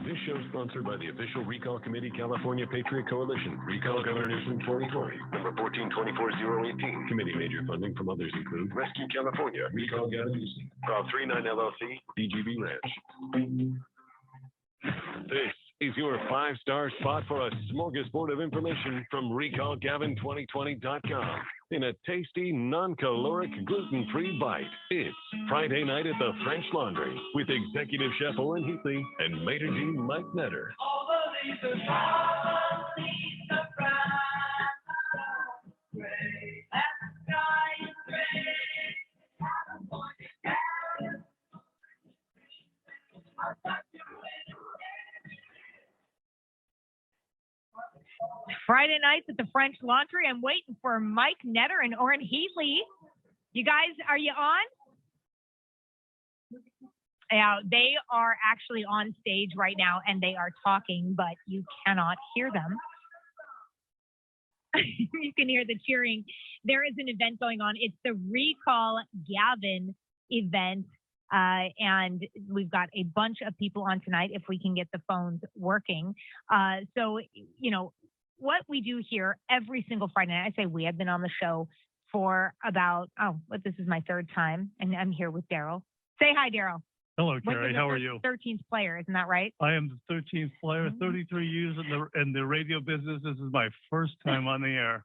This show is sponsored by the official Recall Committee California Patriot Coalition. Recall Governor Newsom 2020, number 1424018. Committee major funding from others include Rescue California, Recall Gavin Newsom, Prop 39 LLC, DGB Ranch. This is your five-star spot for a smorgasbord of information from RecallGavin2020.com. In a tasty, non-caloric, gluten-free bite. It's Friday night at the French Laundry with Executive Chef Oren Heatley and Maitre d' Mike Netter. Friday nights at the French Laundry. I'm waiting for Mike Netter and Oren Heatley. You guys, are you on? Yeah, they are actually on stage right now and they are talking, but you cannot hear them. You can hear the cheering. There is an event going on. It's the Recall Gavin event. And we've got a bunch of people on tonight if we can get the phones working. So, you know, what we do here every single Friday night, I say we have been on the show for about, this is my third time, and I'm here with Daryl. Say hi, Daryl. Hello, Carrie. How are you? 13th player, isn't that right? I am the 13th player, 33 years in the radio business. This is my first time on the air.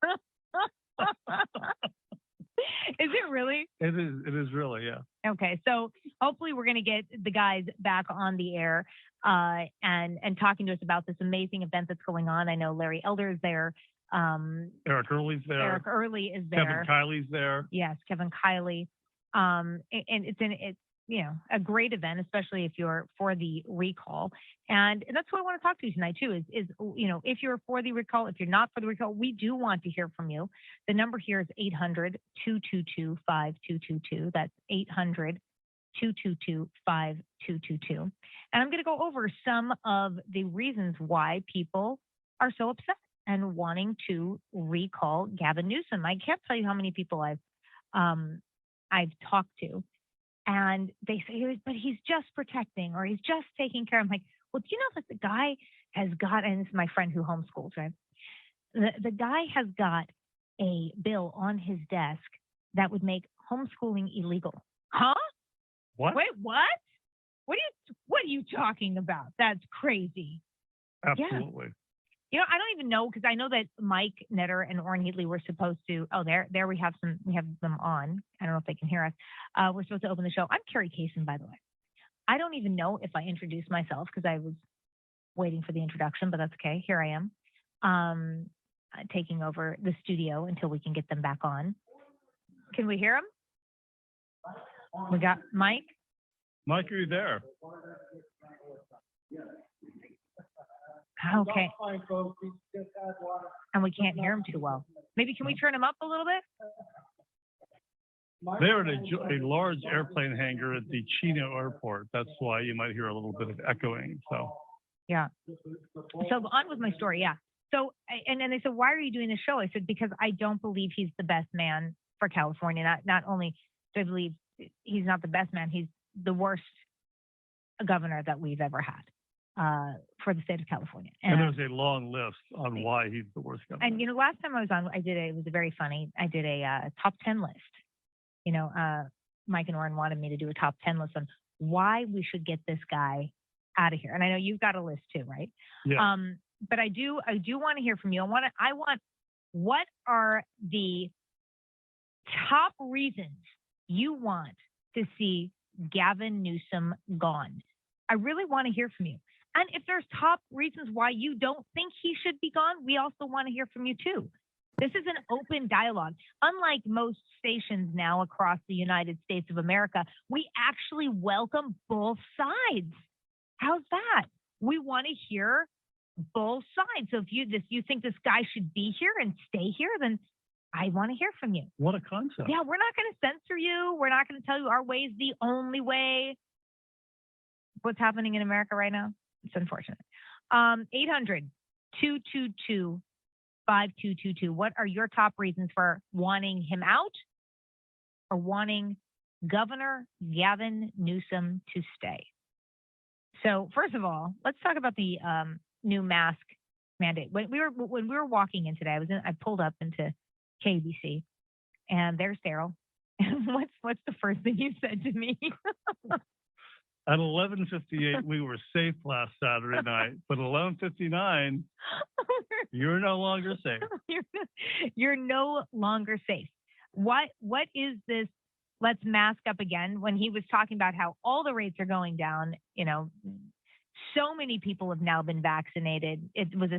Is it really? It is really, yeah. Okay, so hopefully we're going to get the guys back on the air and talking to us about this amazing event that's going on. I know Larry Elder is there. Eric Early's there. Eric Early is there. Kevin Kiley's there. Yes, Kevin Kiley. And it's a great event, especially if you're for the recall. And that's what I want to talk to you tonight too, is if you're for the recall, if you're not for the recall, we do want to hear from you. The number here is 800-222-5222. That's 800-222-5222. And I'm going to go over some of the reasons why people are so upset and wanting to recall Gavin Newsom. I can't tell you how many people I've talked to. And they say, but he's just protecting or he's just taking care. I'm like, well, do you know that the guy has got, and this is my friend who homeschools, right? The guy has got a bill on his desk that would make homeschooling illegal. Huh? What? Wait, what? What are you talking about? That's crazy. Absolutely. Yeah. You know, I don't even know, because I know that Mike Netter and Oren Heatley were supposed to. Oh, there we have them on. I don't know if they can hear us. We're supposed to open the show. I'm Carrie Kaysen, by the way. I don't even know if I introduced myself because I was waiting for the introduction, but that's okay. Here I am, taking over the studio until we can get them back on. Can we hear them? We got Mike. Mike, are you there? Okay. And we can't hear him too well. Maybe can we turn him up a little bit? They're at a large airplane hangar at the Chino airport. That's why you might hear a little bit of echoing. So. Yeah. So on with my story. Yeah. So, and then they said, why are you doing this show? I said, because I don't believe he's the best man for California. Not only do I believe he's not the best man, he's the worst governor that we've ever had. For the state of California. And there's a long list on why he's the worst governor. And, last time I was on, I did a top 10 list. Mike and Oren wanted me to do a top 10 list on why we should get this guy out of here. And I know you've got a list too, right? Yeah. But I do want to hear from you. What are the top reasons you want to see Gavin Newsom gone? I really want to hear from you. And if there's top reasons why you don't think he should be gone, we also want to hear from you too. This is an open dialogue. Unlike most stations now across the United States of America, we actually welcome both sides. How's that? We want to hear both sides. So if you think this guy should be here and stay here, then I want to hear from you. What a concept. Yeah, we're not going to censor you. We're not going to tell you our way is the only way. What's happening in America right now? It's unfortunate. 800-222-5222. What are your top reasons for wanting him out or wanting Governor Gavin Newsom to stay? So first of all, let's talk about the new mask mandate. When we were walking in today, I pulled up into KBC, and there's Daryl. And what's the first thing you said to me? At 11:58, we were safe last Saturday night, but 11:59, you're no longer safe. You're no longer safe. What is this? Let's mask up again. When he was talking about how all the rates are going down, so many people have now been vaccinated. It was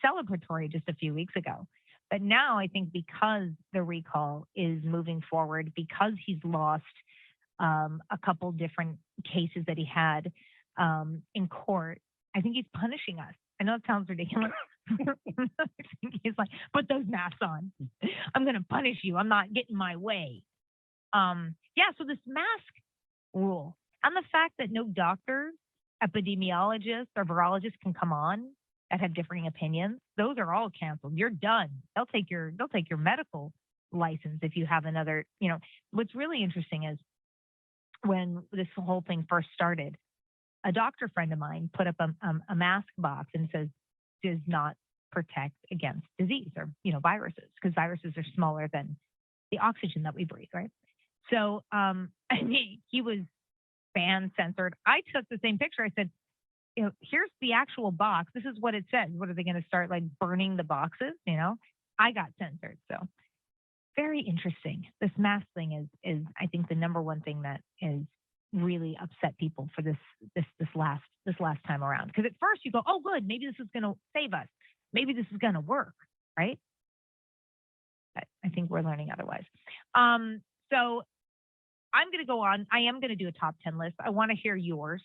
celebratory just a few weeks ago. But now I think because the recall is moving forward, because he's lost a couple different cases that he had in court, I think he's punishing us. I know it sounds ridiculous. He's like, put those masks on. I'm going to punish you. I'm not getting my way. So this mask rule and the fact that no doctors, epidemiologists, or virologists can come on that have differing opinions, those are all canceled. You're done. They'll take your medical license if you have another. What's really interesting is when this whole thing first started, a doctor friend of mine put up a mask box and says does not protect against disease or viruses, because viruses are smaller than the oxygen that we breathe, right? So he was fan censored. I took the same picture. I said, here's the actual box. This is what it says. What are they going to start like burning the boxes? I got censored. So very interesting. This mask thing is I think the number one thing that is really upset people for this last time around. Because at first you go, oh good, maybe this is going to save us. Maybe this is going to work, right? But I think we're learning otherwise. So I'm going to go on. I am going to do a top 10 list. I want to hear yours.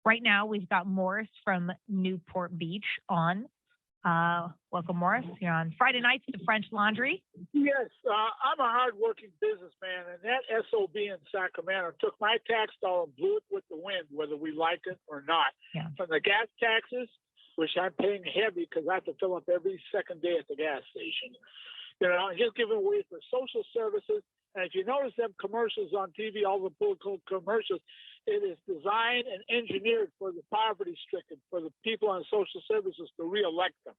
Right now, we've got Morris from Newport Beach on. Welcome, Morris. You're on Friday nights at the French Laundry. Yes, I'm a hardworking businessman, and that SOB in Sacramento took my tax dollar and blew it with the wind, whether we like it or not. Yeah. From the gas taxes, which I'm paying heavy because I have to fill up every second day at the gas station. And just giving away for social services. And if you notice them commercials on TV, all the political commercials, it is designed and engineered for the poverty-stricken, for the people on social services to reelect them.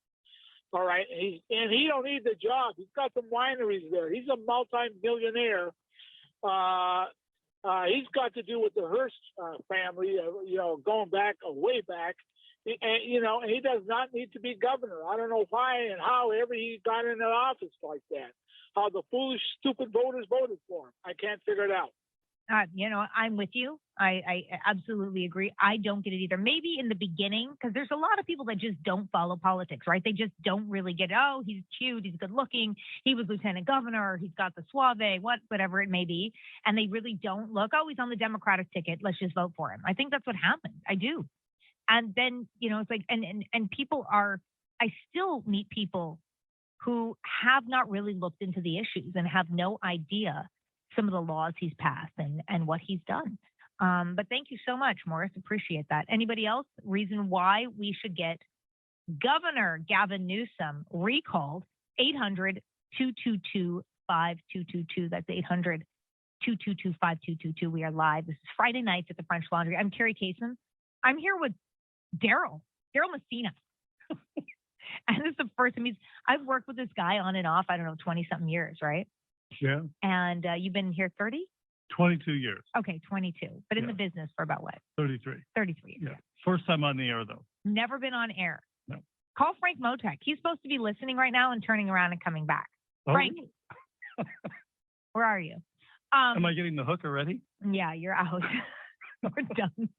All right, and he don't need the job. He's got some wineries there. He's a multi-millionaire. He's got to do with the Hearst family, going back way back. And he does not need to be governor. I don't know why and how ever he got in an office like that. How the foolish, stupid voters voted for him. I can't figure it out. I'm with you. I absolutely agree. I don't get it either. Maybe in the beginning, because there's a lot of people that just don't follow politics, right? They just don't really get, oh, he's cute, he's good looking, he was lieutenant governor, he's got the suave, whatever it may be. And they really don't look, oh, he's on the Democratic ticket, let's just vote for him. I think that's what happened. I do. And then, it's like, and people I still meet people who have not really looked into the issues and have no idea some of the laws he's passed and what he's done. But thank you so much, Morris. Appreciate that. Anybody else? Reason why we should get Governor Gavin Newsom recalled? 800-222-5222. That's 800-222-5222. We are live. This is Friday nights at the French Laundry. I'm Carrie Caseman. I'm here with Daryl Messina. And this is the first time I've worked with this guy on and off, 20-something years, right? Yeah. And you've been here 30? 22 years. Okay, 22. But in the business for about what? 33. 33 years. Yeah. First time on the air, though. Never been on air. No. Call Frank Motek. He's supposed to be listening right now and turning around and coming back. Oh. Frank, where are you? Am I getting the hook already? Yeah, you're out. We're done.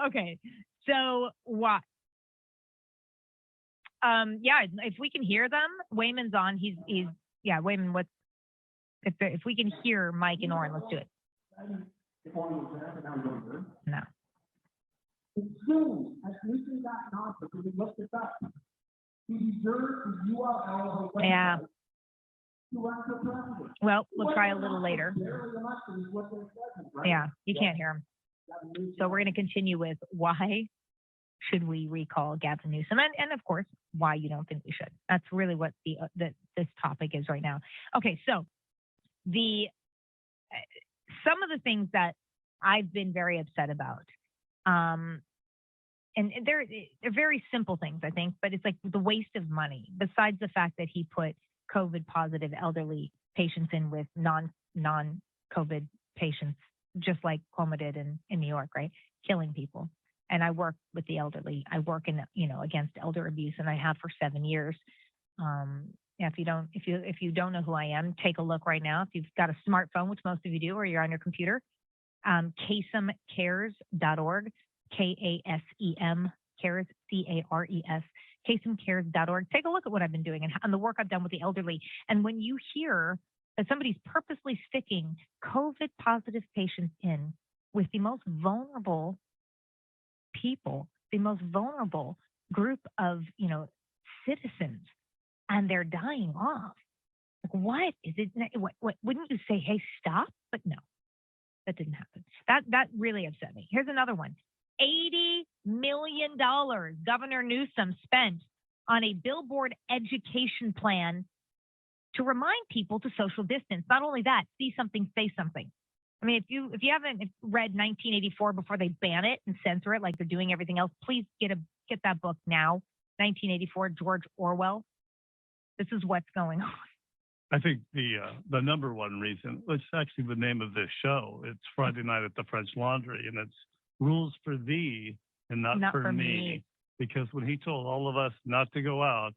Okay, so what? If we can hear them, Wayman's on. He's Wayman. If we can hear Mike and Oren, let's do it. No. Yeah. Well, we'll try a little later. Yeah, you can't hear him. So we're going to continue with why should we recall Gavin Newsom, and of course, why you don't think we should. That's really what this topic is right now. Okay, so some of the things that I've been very upset about And they're very simple things, I think, but it's like the waste of money, besides the fact that he put COVID positive elderly patients in with non-COVID patients, just like Cuomo did in New York, right? Killing people. And I work with the elderly. I work against elder abuse, and I have for 7 years. If you don't know who I am, take a look right now. If you've got a smartphone, which most of you do, or you're on your computer, kasemcares.org, KASEM cares, CARES, kasemcares.org. Take a look at what I've been doing and the work I've done with the elderly. And when you hear that somebody's purposely sticking COVID positive patients in with the most vulnerable people, the most vulnerable group of, citizens, and they're dying off. Like, what is it? What wouldn't you say, hey, stop? But no, that didn't happen. That really upset me. Here's another one. $80 million Governor Newsom spent on a billboard education plan to remind people to social distance. Not only that, see something, say something. I mean, if you haven't read 1984 before they ban it and censor it like they're doing everything else, please get that book now. 1984, George Orwell. This is what's going on. I think the number one reason, it's actually the name of this show. It's Friday Night at the French Laundry, and it's Rules for Thee and not for me. Because when he told all of us not to go out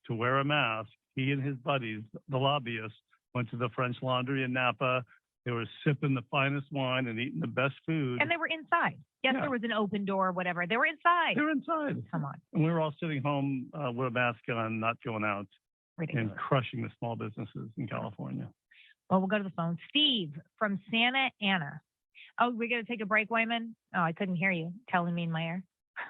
to wear a mask, he and his buddies, the lobbyists, went to the French Laundry in Napa. They were sipping the finest wine and eating the best food. And they were inside. Yes, There was an open door, whatever. They were inside. They were inside. Come on. And we were all sitting home with a mask on, not going out. Ridiculous. And crushing the small businesses in California. Well, we'll go to the phone. Steve from Santa Ana. Oh, we're going to take a break, Wayman? Oh, I couldn't hear you telling me in my ear.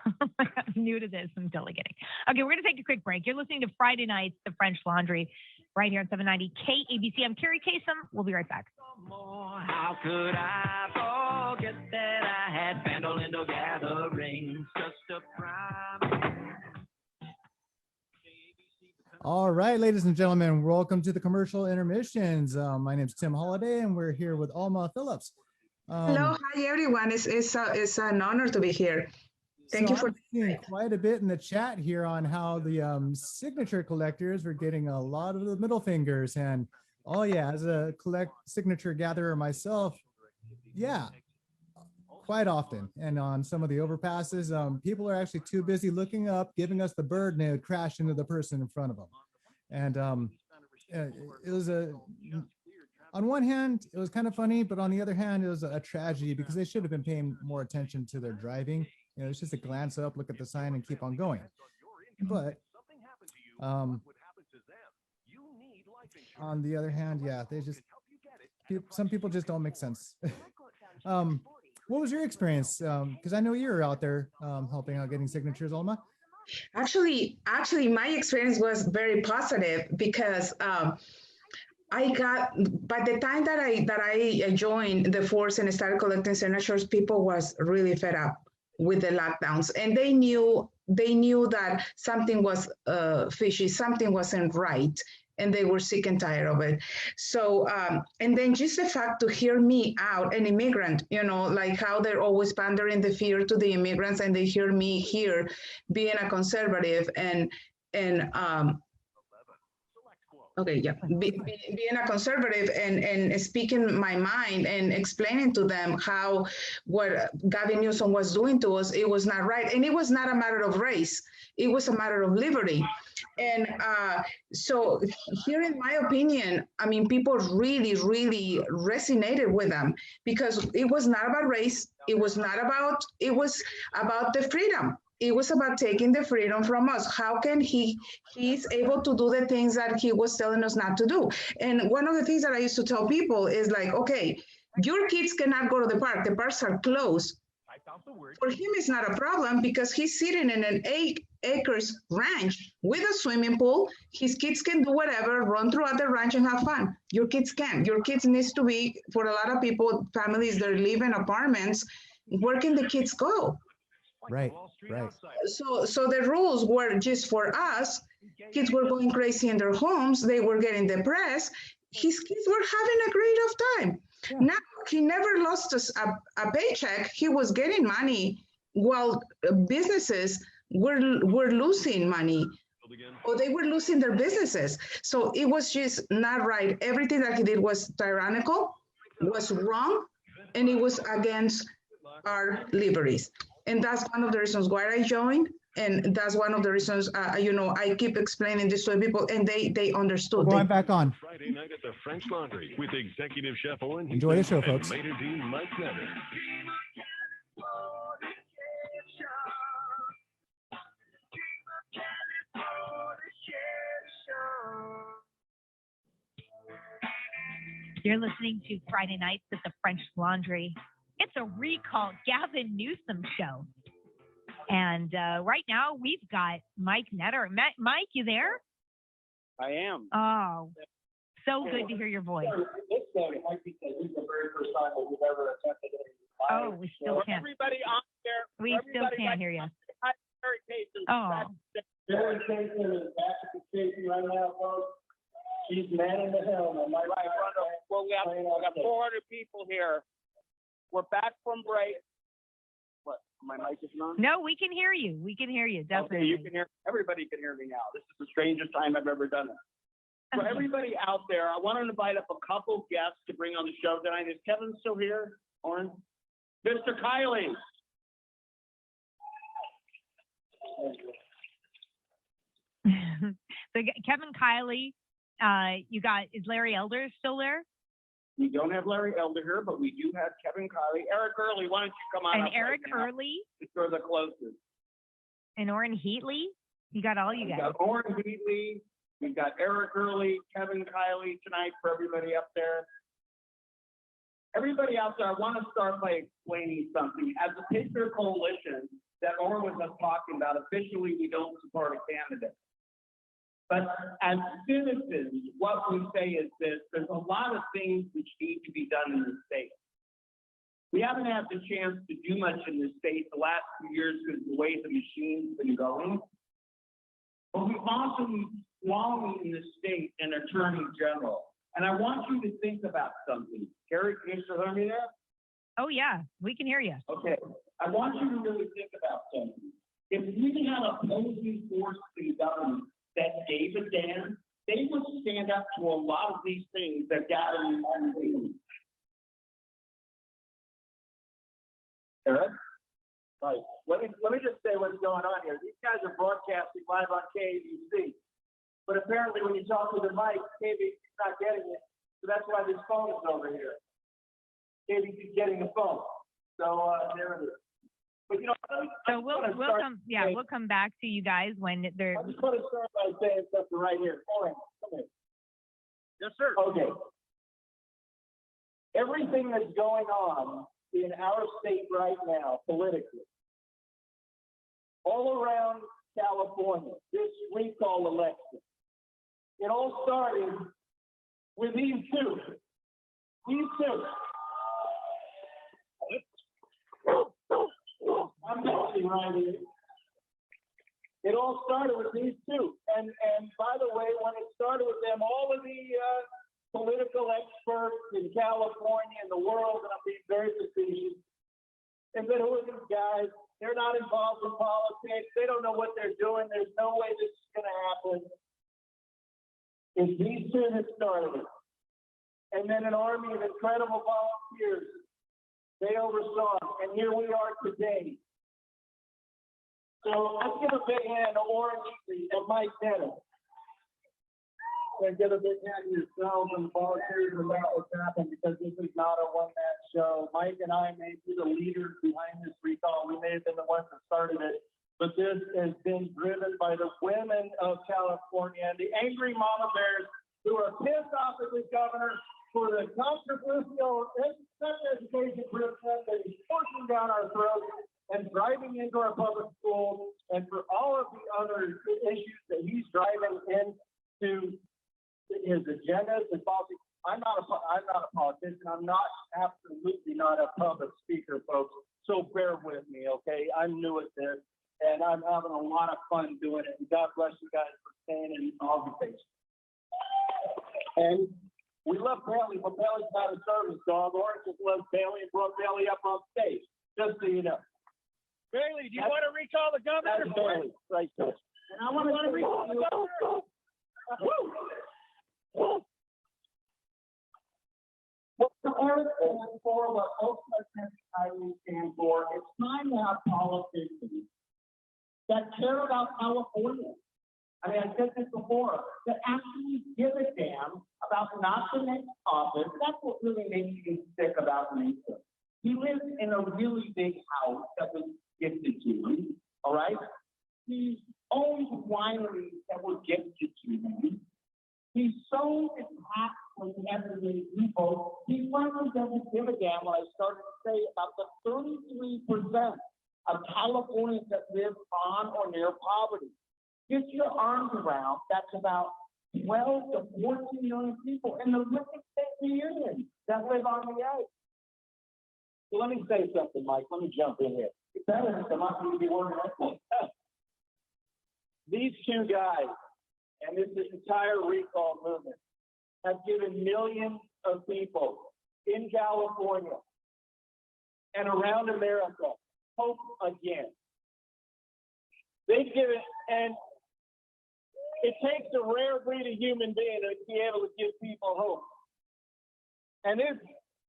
I'm new to this. I'm totally kidding. Okay, we're going to take a quick break. You're listening to Friday Nights, the French Laundry, right here on 790 KABC. I'm Carrie Kasem. We'll be right back. How could I forget that I had Bandolindo gatherings, just a prime. All right, ladies and gentlemen, welcome to the commercial intermissions. My name is Tim Holiday, and we're here with Alma Phillips. Hello, hi everyone. It's an honor to be here. Thank you for seeing quite a bit in the chat here on how the signature collectors were getting a lot of the middle fingers. And oh yeah, as a signature gatherer myself, yeah, quite often. And on some of the overpasses, people are actually too busy looking up, giving us the bird, and they would crash into the person in front of them. And it was on one hand, it was kind of funny, but on the other hand, it was a tragedy because they should have been paying more attention to their driving. It's just a glance up, look at the sign, and keep on going. But on the other hand, yeah, some people just don't make sense. What was your experience? Because I know you're out there helping out getting signatures, Alma. Actually, my experience was very positive because I got, by the time that I joined the force and started collecting signatures, people was really fed up with the lockdowns, and they knew that something was fishy, something wasn't right, and they were sick and tired of it. So, and then just the fact to hear me out, an immigrant, like how they're always pandering the fear to the immigrants, and they hear me here being a conservative and being a conservative and speaking my mind and explaining to them how what Gavin Newsom was doing to us, it was not right. And it was not a matter of race. It was a matter of liberty. And so here, in my opinion, I mean, people really, really resonated with them because it was not about race. It was about the freedom. It was about taking the freedom from us. How can he's able to do the things that he was telling us not to do? And one of the things that I used to tell people is like, okay, your kids cannot go to the park. The parks are closed. For him, it's not a problem because he's sitting in an 8 acres ranch with a swimming pool. His kids can do whatever, run throughout the ranch and have fun. Your kids can't. Your kids needs to be, for a lot of people, families that live in apartments, where can the kids go? Right. So the rules were just for us. Kids were going crazy in their homes. They were getting depressed. His kids were having a great time. Yeah. Now, he never lost a paycheck. He was getting money while businesses were losing money, or they were losing their businesses. So it was just not right. Everything that he did was tyrannical, was wrong, and it was against our liberties. And that's one of the reasons why I joined. And that's one of the reasons, I keep explaining this to people, and they understood. Going back on. Friday night at the French Laundry with executive chef Owen. Enjoy the show, and folks. Maitre d' Mike Netter. You're listening to Friday Nights at the French Laundry. It's a recall Gavin Newsom show. And right now we've got Mike Netter. Mike, you there? I am. Oh, so good to hear your voice. This might be the very first time that we've ever attempted it. Oh, we still can't. Everybody on there. We still can't hear you. Very Payson. Oh, Jerry Payson is back at the station right now, folks. She's manning the helm. Right. Well, we got 400 people here. We're back from break. What? My mic is on? no, we can hear you. We can hear you, definitely. Okay, you can hear. Everybody can hear me now. This is the strangest time I've ever done it. For everybody out there, I want to invite up a couple guests to bring on the show tonight. Is Kevin still here, Oren? Mr. Kiley. So Kevin Kiley, is Larry Elder still there? We don't have Larry Elder here, but we do have Kevin Kiley. Eric Early, why don't you come on And up Eric right now? Early You're the closest. and Orrin Heatley. You got all you We've guys. got Oren Wheatley, we've got Eric Early, Kevin Kiley tonight for everybody up there. Everybody out there, I want to start by explaining something. As a Patriot Coalition that Oren was just talking about, officially we don't support a candidate. But as citizens, what we say is this: there's a lot of things which need to be done in the state. We haven't had the chance to do much in the state the last few years because of the way the machine's been going. But we've also been swallowing in the state an attorney general. And I want you to think about something. Carrie, can you still hear me there? Oh yeah, we can hear you. Okay. I want you to really think about something. If we had a opposing force in government that gave a damn, they would stand up to a lot of these things that Gavin is doing. Eric? Right. Let me just say what's going on here. These guys are broadcasting live on KABC. But apparently when you talk to the mic, KABC's not getting it. So that's why this phone is over here. KABC's getting the phone. So there it is. But So we'll come back to you guys when they're. I just want to start by saying something right here. Oren, come here. Yes, sir. Okay. Everything that's going on in our state right now, politically, all around California, this recall election, it all started with these two. These two. I'm messing right here. It all started with these two. And by the way, when it started with them, all of the political experts in California and the world, and I'm being very facetious, and said, who are these guys? They're not involved in politics. They don't know what they're doing. There's no way this is going to happen. It's these two that started it. And then an army of incredible volunteers. They oversaw it, and here we are today. So let's give a big hand to Orrin Heatley and Mike Netter. And give a big hand to yourselves and volunteers about what's happened, because this is not a one-man show. Mike and I may be the leaders behind this recall. We may have been the ones that started it, but this has been driven by the women of California and the angry mama bears who are pissed off at the governor for the controversial sex education curriculum that he's pushing down our throats and driving into our public schools, and for all of the other issues that he's driving into his agendas and policies. I'm not a politician. I'm absolutely not a public speaker, folks. So bear with me, okay? I'm new at this, and I'm having a lot of fun doing it. And God bless you guys for staying in all the patience. And we love Bailey, but Bailey's not a service dog. Orange just loves Bailey and brought Bailey up on stage, just so you know. Bailey, do you want to recall the governor? That's Bailey, right there. And I want to recall the governor. What the earth stands for, what Oak President Kylie stands for, it's time to have politicians that care about California. I mean, I said this before, that actually give a damn about not the next office. That's what really makes me sick about Mesa. He lives in a really big house that was gifted to him, all right? He owns wineries that were gifted to him. He's so attacked from the everyday people, he finally doesn't give a damn when I started to say about the 33% of Californians that live on or near poverty. Get your arms around, that's about 12 to 14 million people in the Olympic State Union that live on the edge. So let me say something, Mike. Let me jump in here. That is the money to be working on. These two guys and this entire recall movement have given millions of people in California and around America hope again. They've given, and it takes a rare breed of human being to be able to give people hope. And this,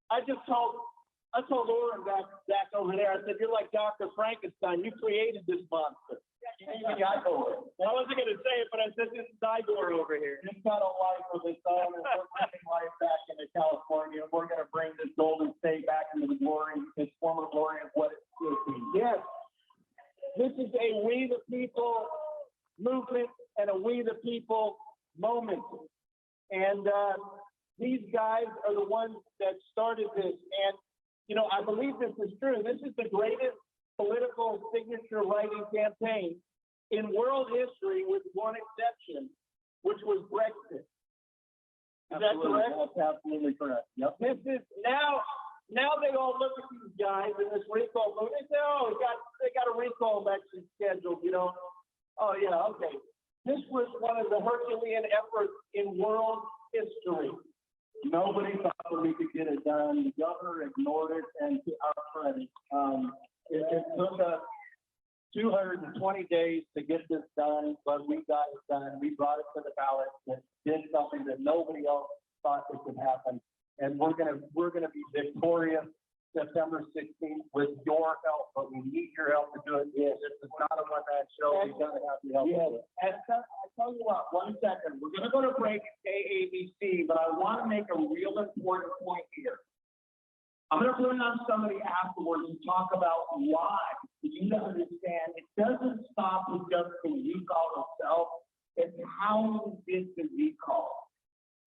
I told Lauren back over there, I said, you're like Dr. Frankenstein. You created this monster. Igor. I wasn't going to say it, but I said this is Igor over here. He's got a life of his own, and we're bringing life back into California, and we're going to bring this Golden State back into the glory, its former glory of what it should be. Yes. This is a we the people movement and a we the people moment. And these guys are the ones that started this. And, you know, I believe this is true. This is the greatest political signature writing campaign in world history with one exception, which was Brexit. Is that correct? That's absolutely correct. Yep. This is now they all look at these guys in this recall move. They say, oh, they got a recall election scheduled, you know. Oh yeah, okay. This was one of the Herculean efforts in world history. Nobody thought that we could get it done. The governor ignored it, and to our credit, it took us 220 days to get this done, but we got it done. We brought it to the ballot and did something that nobody else thought it could happen. And we're gonna be victorious September 16th with your help, but we need your help to do it. Yes, this is not a one-man show. We've got to have your help. Yes. And I tell you what, 1 second. We're gonna go to break at KABC, but I want to make a real important point here. I'm going to bring on somebody afterwards and talk about why. You understand, it doesn't stop with just the recall itself. It's how we did the recall.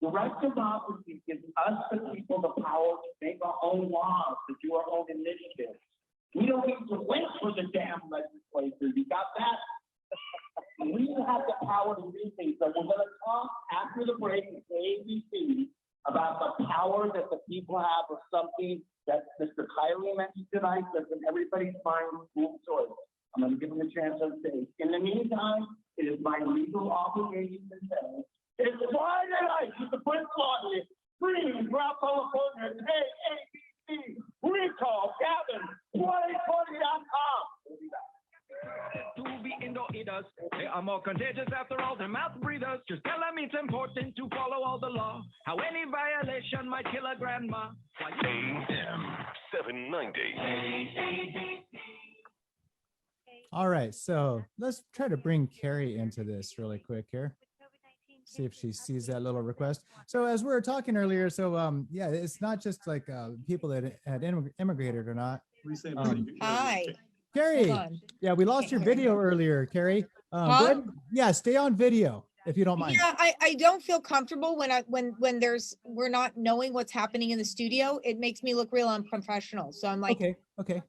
Direct democracy gives us, the people, the power to make our own laws, to do our own initiatives. We don't need to wait for the damn legislature. You got that? We have the power to do things. So we're going to talk after the break at ABC about the power that the people have of something that Mr. Kylie mentioned tonight that's in everybody's mind, school choice. I'm going to give him a chance on stage. In the meantime, it is my legal obligation to say, it's Friday night with the Prince Lottery, free throughout California, and ABC, recall, Gavin, 2020.com. We'll be back. To be indoor eaters, they are more contagious after all, they're mouth breathers. Just tell them it's important to follow all the law. How any violation might kill a grandma. AM 790. All right, so let's try to bring Carrie into this really quick here. See if she sees that little request. So as we were talking earlier, so yeah, it's not just like people that had immigrated or not. Hi. Carrie, yeah, we lost your video earlier, Carrie. Yeah, stay on video if you don't mind. Yeah, I don't feel comfortable when we're not knowing what's happening in the studio. It makes me look real unprofessional. So I'm like, okay.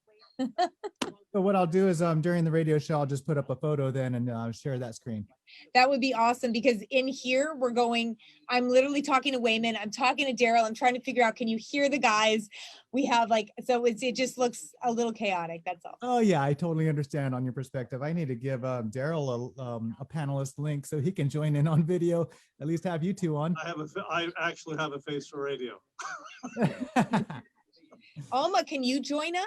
So what I'll do is during the radio show, I'll just put up a photo then and share that screen. That would be awesome, because in here I'm literally talking to Wayman. I'm talking to Daryl. I'm trying to figure out, can you hear the guys? We have so it just looks a little chaotic. That's all. Oh yeah, I totally understand on your perspective. I need to give Daryl a panelist link so he can join in on video, at least have you two on. I actually have a face for radio. Alma, can you join us?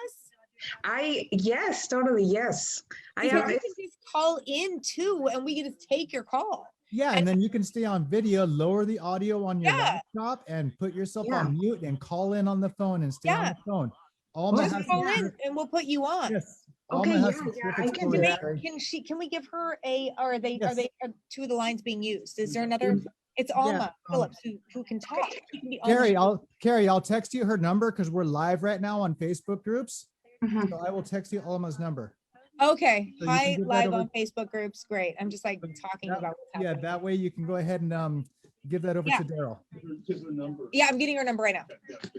Yes, totally, yes. Because you can just call in too, and we can just take your call. Yeah, and then you can stay on video, lower the audio on your Yeah. laptop, and put yourself Yeah. on mute and call in on the phone and stay on Yeah. the phone. Alma Just has call some in and we'll put you on. yes. Okay, Alma has yeah, some yeah, terrific I can stories. do that. Right? Can we give her are they Yes. two of the lines being used? Is there another? It's Alma Phillips who can talk. She can be Alma. Carrie, I'll text you her number because we're live right now on Facebook groups. Mhm. So I will text you Alma's number. Okay. So you can Hi, give that live over- on Facebook groups. Great. I'm just like talking about what's Yeah, happening. that way you can go ahead and give that over Yeah. to Daryl. Yeah, I'm getting her number right now.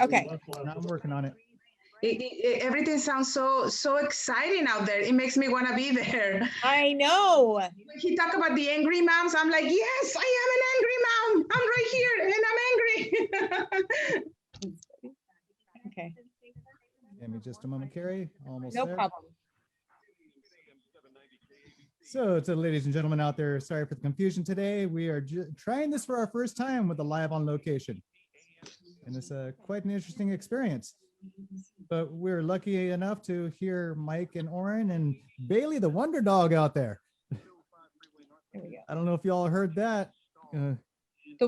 Okay. I'm working on it. Everything sounds so exciting out there. It makes me want to be there. I know. When he talk about the angry moms, I'm like, yes, I am an angry mom. I'm right here and I'm angry. Okay. Give me just a moment, Carrie. Almost No there. problem. So to the ladies and gentlemen out there, sorry for the confusion today. We are trying this for our first time with a live on location. And it's quite an interesting experience. But we're lucky enough to hear Mike and Oren and Bailey, the wonder dog out there. There we go. I don't know if you all heard that. The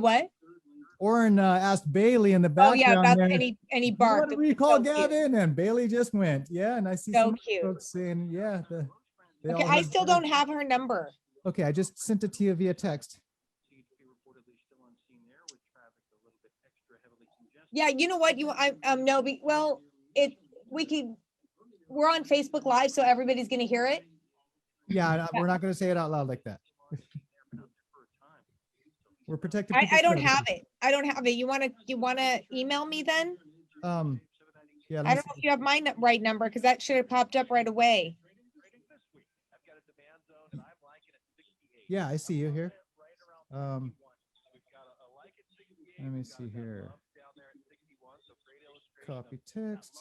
what? Oren asked Bailey in the Oh background. yeah, about there, any "Do bark. you want to recall Gavin?" And Bailey just went, yeah. And I see So some cute. folks saying, yeah. They Okay, all I heard still that. don't have her number. Okay, I just sent it to you via text. Yeah, you know what? No, well, we're on Facebook Live, so everybody's gonna hear it. Yeah, we're not going to say it out loud like that. We're protecting. I don't have it. I don't have it. You wanna email me then? Yeah. I don't know if you have my right number because that should have popped up right away. Yeah, I see you here. Let me see here. Copy text.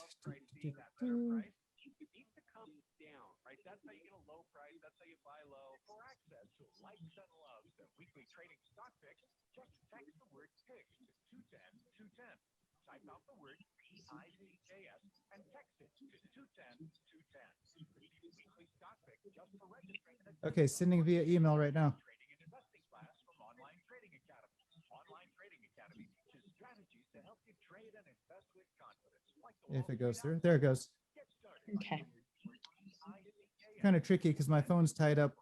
Okay, sending via email right now. If it goes through, there it goes. Okay. Kind of tricky because my phone's tied up.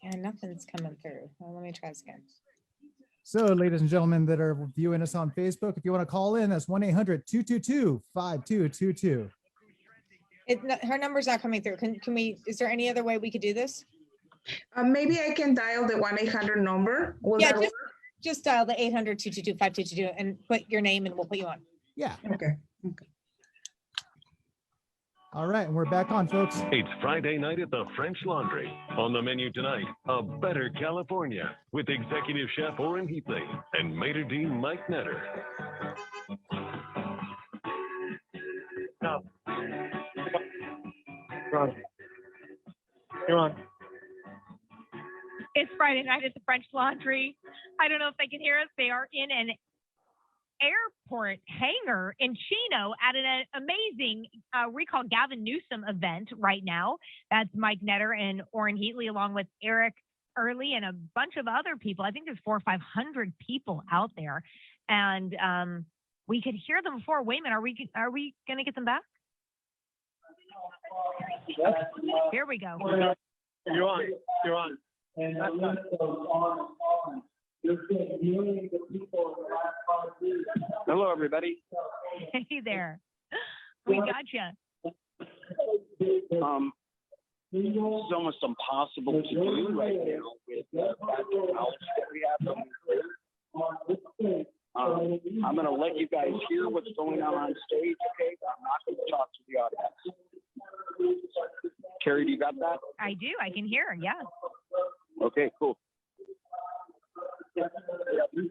Yeah, nothing's coming through. Well, let me try this again. So, ladies and gentlemen that are viewing us on Facebook, if you want to call in, that's 1-800-222-5222. Her number's not coming through. Can we? Is there any other way we could do this? Maybe I can dial the 1-800 number. Will Yeah, that work? just dial the 800-222-5222 and put your name and we'll put you on. Yeah. Okay. All right, and we're back on, folks. It's Friday night at the French Laundry. On the menu tonight, a better California with executive chef Oren Heatley and maitre d' Mike Netter. No. You're on. It's Friday night at the French Laundry. I don't know if they can hear us. They are in an airport hangar in Chino at an amazing Recall Gavin Newsom event right now. That's Mike Netter and Oren Heatley, along with Eric Early and a bunch of other people. I think there's 400 or 500 people out there, and we could hear them before. Wait a minute, are we gonna get them back? Here we go. You're on. You're on. And the list goes on and on. There's been millions of people in the last 5 years. Hello, everybody. Hey there. We got you. It's almost impossible to do right now with the technology that we have. I'm going to let you guys hear what's going on stage, okay? I'm not going to talk to the audience. Carrie, do you got that? I do. I can hear. Yeah. Okay, cool. Yeah, we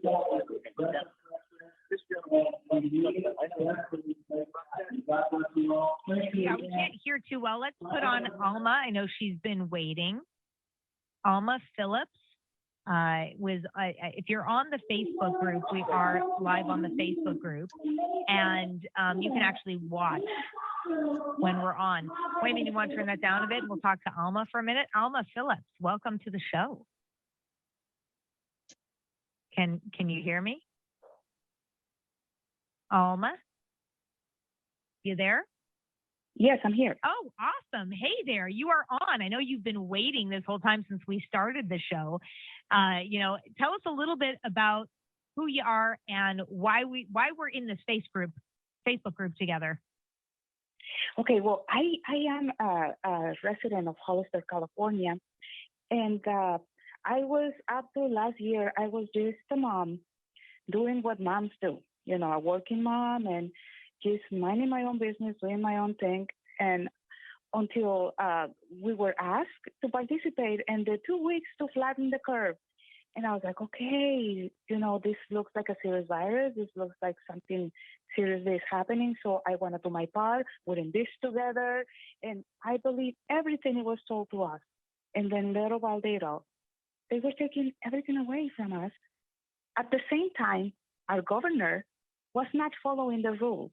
can't hear too well. Let's put on Alma. I know she's been waiting. Alma Phillips. if you're on the Facebook group, we are live on the Facebook group, and you can actually watch when we're on. Wait a minute, you want to turn that down a bit? We'll talk to Alma for a minute. Alma Phillips, welcome to the show. Can you hear me? Alma? You there? Yes, I'm here. Oh, awesome. Hey there, you are on. I know you've been waiting this whole time since we started the show. Tell us a little bit about who you are and why we're in this Facebook group together. Okay, well, I am a resident of Hollister, California, and I was, up to last year, I was just a mom doing what moms do, a working mom, and just minding my own business, doing my own thing. And until we were asked to participate in the 2 weeks to flatten the curve. And I was like, okay, this looks like a serious virus. This looks like something serious is happening. So I want to do my part, putting this together. And I believe everything was told to us. And then little by little, they were taking everything away from us. At the same time, our governor was not following the rules.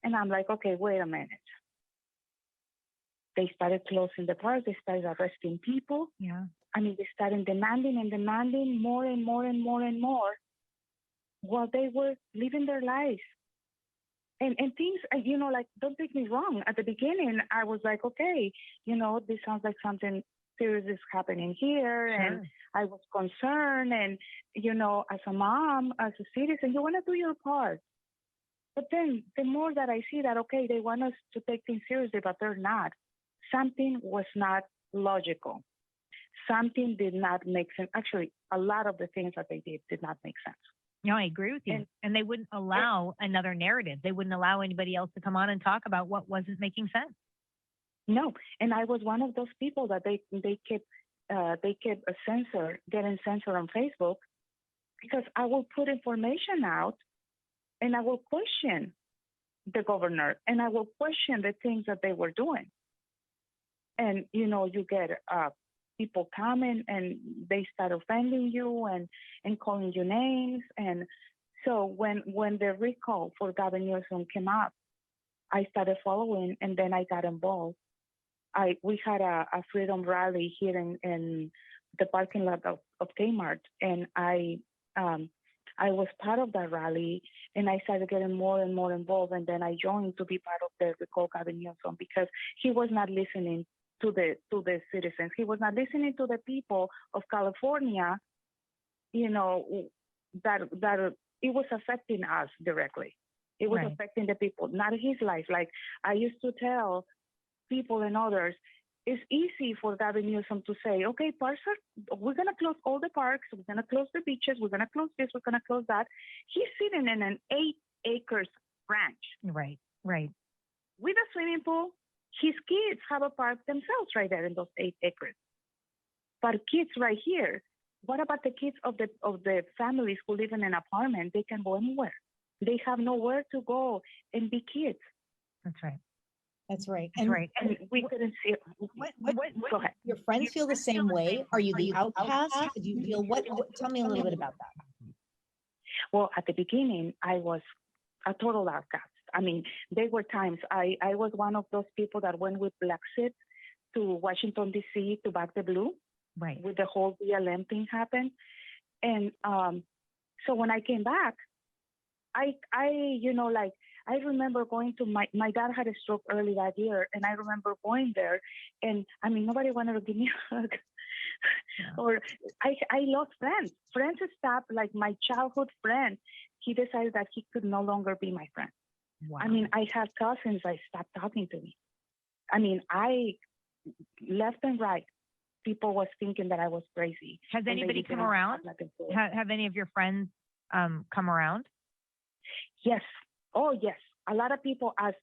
And I'm like, okay, wait a minute. They started closing the parks. They started arresting people. Yeah. They started demanding more and more and more and more while they were living their lives. And things, don't take me wrong. At the beginning, I was like, okay, this sounds like something serious is happening here. Sure. And I was concerned. And, as a mom, as a citizen, you want to do your part. But then the more that I see that, okay, they want us to take things seriously, but they're not. Something was not logical. Something did not make sense. Actually, a lot of the things that they did not make sense. No, I agree with you. And they wouldn't allow another narrative. They wouldn't allow anybody else to come on and talk about what wasn't making sense. No, and I was one of those people that they kept getting censored on Facebook, because I will put information out and I will question the governor and I will question the things that they were doing. And, you get people coming and they start offending you and calling you names. And so when the recall for Gavin Newsom came up, I started following, and then I got involved. We had a freedom rally here in the parking lot of Kmart, and I was part of that rally, and I started getting more and more involved, and then I joined to be part of the recall Gavin Newsom, because he was not listening to the citizens. He was not listening to the people of California, that it was affecting us directly. It was affecting the people, not his life. Like I used to tell people and others, it's easy for Gavin Newsom to say, okay, parks we're going to close all the parks, we're going to close the beaches, we're going to close this, we're going to close that. He's sitting in an 8 acres ranch. Right. With a swimming pool. His kids have a park themselves right there in those 8 acres. But kids right here, what about the kids of the families who live in an apartment? They can go anywhere. They have nowhere to go and be kids. That's right. That's right. That's right. And we couldn't see it. Go ahead. Your friends feel the same way? Are you the outcast? Do you feel what? Tell me a little bit about that. Well, at the beginning, I was a total outcast. There were times I was one of those people that went with Brexit to Washington, D.C. to back the blue. Right. With the whole BLM thing happened. And so when I came back, I remember going to my dad had a stroke early that year, and I remember going there, and nobody wanted to give me a hug. Or I lost friends. Friends stopped, like my childhood friend. He decided that he could no longer be my friend. Wow. I have cousins that stopped talking to me. I left and right. People was thinking that I was crazy. Has anybody come around? Have any of your friends come around? Yes. Oh, yes. A lot of people, as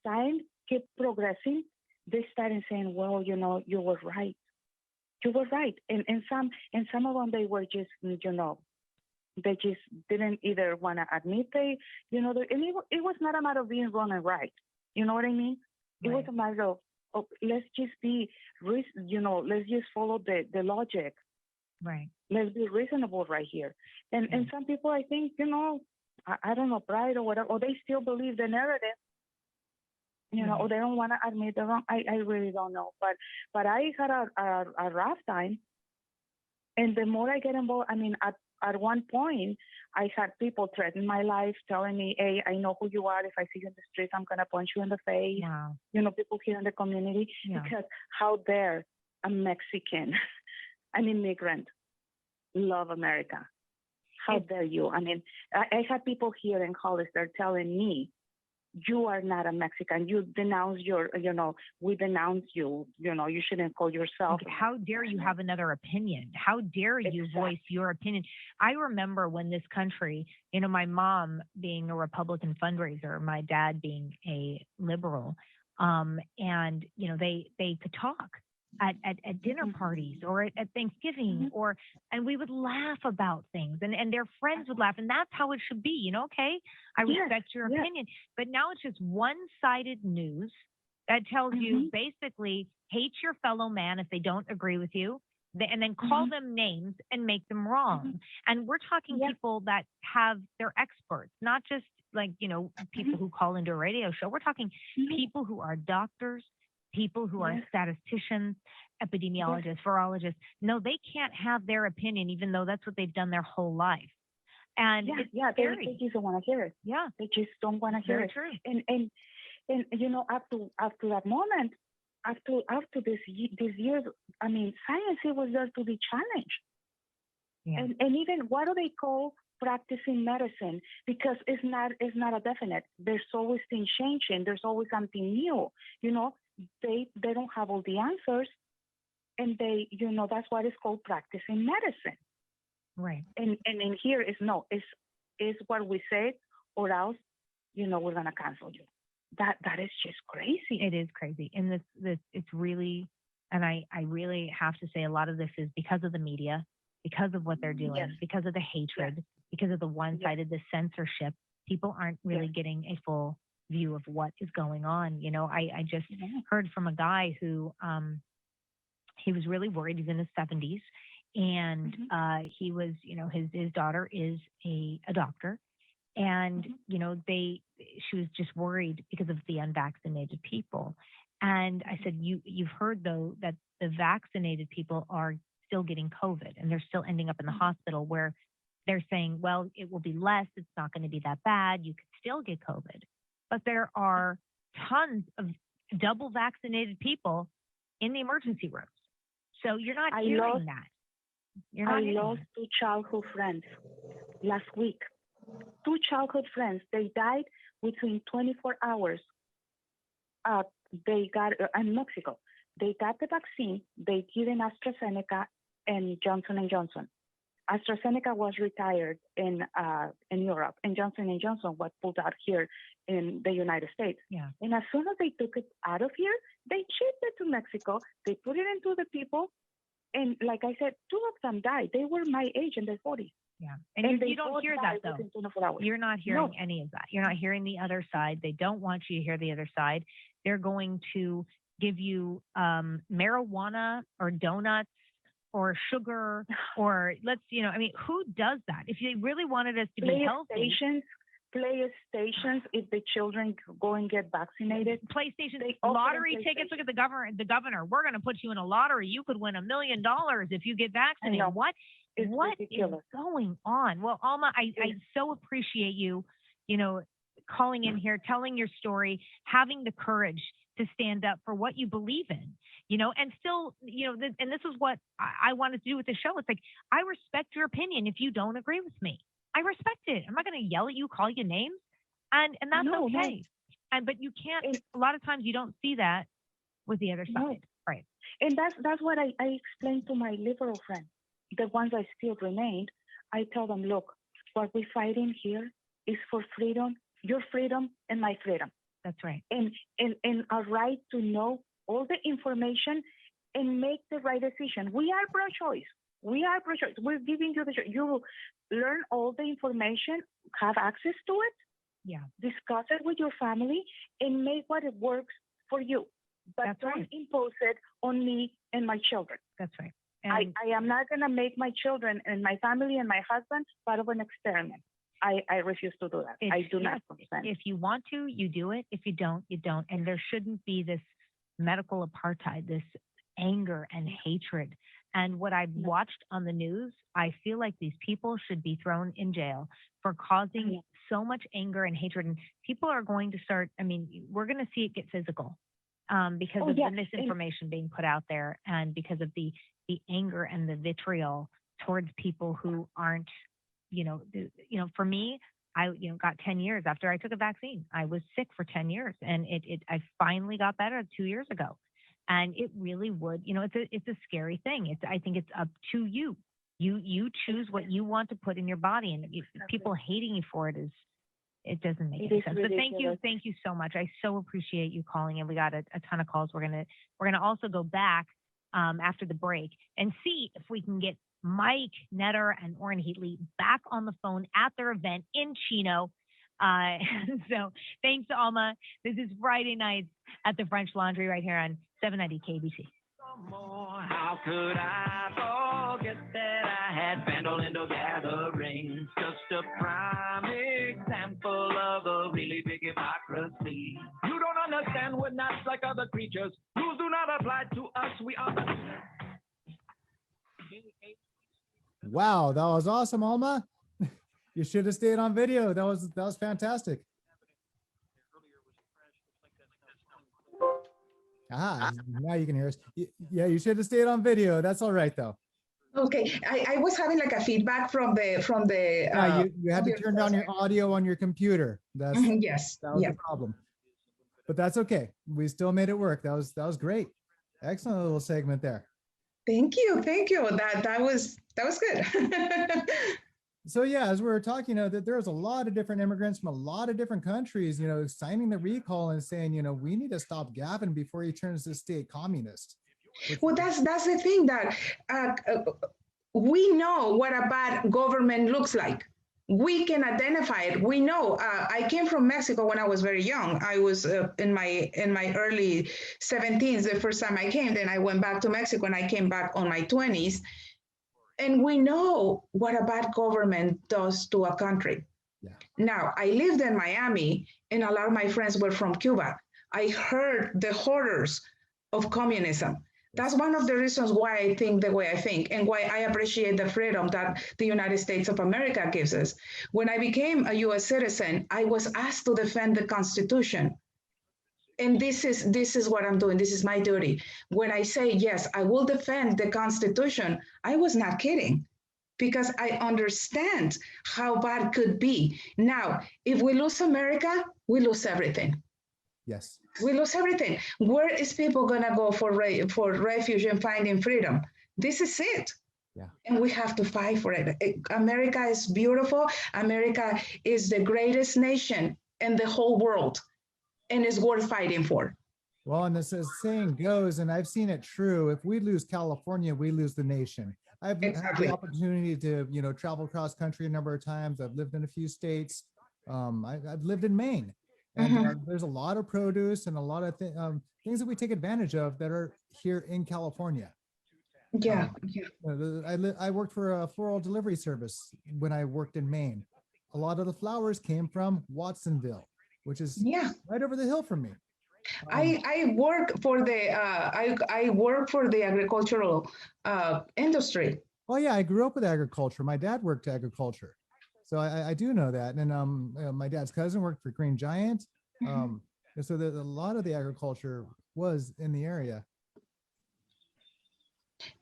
time kept progressing, they started saying, well, you were right. You were right. And some of them, they were just, they just didn't either want to admit and it was not a matter of being wrong and right. You know what I mean? It was a matter of let's just be, let's just follow the logic. Right. Let's be reasonable right here. And some people, I think, I don't know, pride or whatever, or they still believe the narrative, or they don't want to admit the wrong. I really don't know. But I had a rough time. And the more I get involved, I mean, at one point, I had people threaten my life, telling me, hey, I know who you are. If I see you in the street, I'm going to punch you in the face. Wow. People here in the community. Yeah. Because how dare a Mexican, an immigrant, love America? How dare you? I mean, I had people here in Hollister telling me, you are not a Mexican. You denounce we denounce you. You shouldn't call yourself. How dare you have another opinion? How dare you voice your opinion? I remember when this country, my mom being a Republican fundraiser, my dad being a liberal, and, they could talk at dinner parties or at Thanksgiving and we would laugh about things and their friends would laugh. And that's how it should be, okay? I respect your opinion. But now it's just one-sided news that tells you basically hate your fellow man if they don't agree with you, and then call them names and make them wrong. And we're talking people that they're experts, not just like, people who call into a radio show. We're talking people who are doctors, people who are statisticians, epidemiologists, virologists. No, they can't have their opinion, even though that's what they've done their whole life. And they just don't want to hear it. Yeah, they just don't want to hear it. True. And up to that moment, after this years, I mean, science it was there to be challenged. Yeah. And even what do they call practicing medicine? Because it's not a definite. There's always things changing. There's always something new. They don't have all the answers, and they that's what is called practicing medicine. Right. And in here is what we say, or else we're gonna cancel you. That is just crazy. It is crazy, and this it's really, and I really have to say a lot of this is because of the media, because of what they're doing, because of the hatred, because of the one-sided, the censorship. People aren't really getting a full view of what is going on. I just heard from a guy who he was really worried. He's in his 70s, and he was, his daughter is a doctor, and she was just worried because of the unvaccinated people. And I said, you've heard though that the vaccinated people are still getting COVID, and they're still ending up in the hospital, where they're saying, well, it will be less. It's not going to be that bad. You could still get COVID. But there are tons of double vaccinated people in the emergency rooms. So you're not hearing that. I lost 2 childhood friends last week. 2 childhood friends. They died within 24 hours. They got in Mexico. They got the vaccine. They given AstraZeneca and Johnson & Johnson. AstraZeneca was retired in Europe, and Johnson & Johnson was pulled out here in the United States. Yeah. And as soon as they took it out of here, they shipped it to Mexico. They put it into the people, and like I said, 2 of them died. They were my age in their 40s. Yeah, and you don't both hear that though. within 24 hours. You're not hearing any of that. You're not hearing the other side. They don't want you to hear the other side. They're going to give you marijuana or donuts or sugar or who does that? If they really wanted us to be healthy. PlayStations, if the children go and get vaccinated. PlayStation, lottery tickets. Look at the governor. We're going to put you in a lottery. You could win $1 million if you get vaccinated. What is going on? Well, Alma, I so appreciate you, calling in here, telling your story, having the courage to stand up for what you believe in, and still, and this is what I wanted to do with the show. It's like, I respect your opinion if you don't agree with me. I respect it. I'm not going to yell at you, call you names, and that's okay. No. But you can't. A lot of times you don't see that with the other side, right? And that's what I explained to my liberal friends, the ones that still remained. I tell them, look, what we're fighting here is for freedom, your freedom and my freedom. That's right. And a right to know all the information and make the right decision. We are pro-choice. We're giving you the choice. You learn all the information, have access to it. Yeah. Discuss it with your family and make what it works for you. But don't impose it on me and my children. That's right. And I am not going to make my children and my family and my husband part of an experiment. I refuse to do that. I do not consent. if you want to, you do it. If you don't, you don't. And there shouldn't be this medical apartheid, this anger and hatred. And what I've watched on the news, I feel like these people should be thrown in jail for causing so much anger and hatred. And people are going to start, I mean, we're going to see it get physical because of the misinformation being put out there and because of the anger and the vitriol towards people who aren't, for me, I got 10 years after I took a vaccine. I was sick for 10 years and I finally got better 2 years ago. And it really would, it's a scary thing. I think it's up to you. You choose what you want to put in your body, and people hating you for it doesn't make any sense. But thank you so much. I so appreciate you calling in. We got a ton of calls. We're gonna also go back after the break and see if we can get Mike Netter and Orrin Heatley back on the phone at their event in Chino. So thanks, Alma. This is Friday nights at the French Laundry right here on 790 KBC. How could I forget that I had Bandolindo gatherings? Just a prime example of a really big hypocrisy. You don't understand, we're not like other creatures. Rules do not apply to us. We are the... Wow, that was awesome, Alma. You should have stayed on video. That was fantastic. Now you can hear us. Yeah, you should have stayed on video. That's all right though. Okay, I was having like a feedback from the. Yeah, you had to turn down your audio on your computer. That was the problem. But that's okay. We still made it work. That was great. Excellent little segment there. Thank you. That was good. So yeah, as we were talking, that there was a lot of different immigrants from a lot of different countries, signing the recall and saying, we need to stop Gavin before he turns the state communist. Well, that's the thing that we know what a bad government looks like. We can identify it. We know. I came from Mexico when I was very young. I was in my early 17s the first time I came. Then I went back to Mexico and I came back on my 20s. And we know what a bad government does to a country. Yeah. Now, I lived in Miami, and a lot of my friends were from Cuba. I heard the horrors of communism. That's one of the reasons why I think the way I think and why I appreciate the freedom that the United States of America gives us. When I became a U.S. citizen, I was asked to defend the Constitution. And this is what I'm doing. This is my duty. When I say, yes, I will defend the Constitution, I was not kidding, because I understand how bad it could be. Now, if we lose America, we lose everything. Yes. We lose everything. Where is people going to go for refuge and finding freedom? This is it. Yeah. And we have to fight for it. America is beautiful. America is the greatest nation in the whole world. And it's worth fighting for. Well, and this saying goes, and I've seen it true, if we lose California, we lose the nation. I've had the opportunity to, travel across country a number of times. I've lived in a few states. I've lived in Maine. And there's a lot of produce and a lot of things that we take advantage of that are here in California. Yeah. I worked for a floral delivery service when I worked in Maine. A lot of the flowers came from Watsonville, which is right over the hill from me. I work for the I work for the agricultural industry. Oh yeah, I grew up with agriculture. My dad worked agriculture, so I do know that. And my dad's cousin worked for Green Giant. And so a lot of the agriculture was in the area.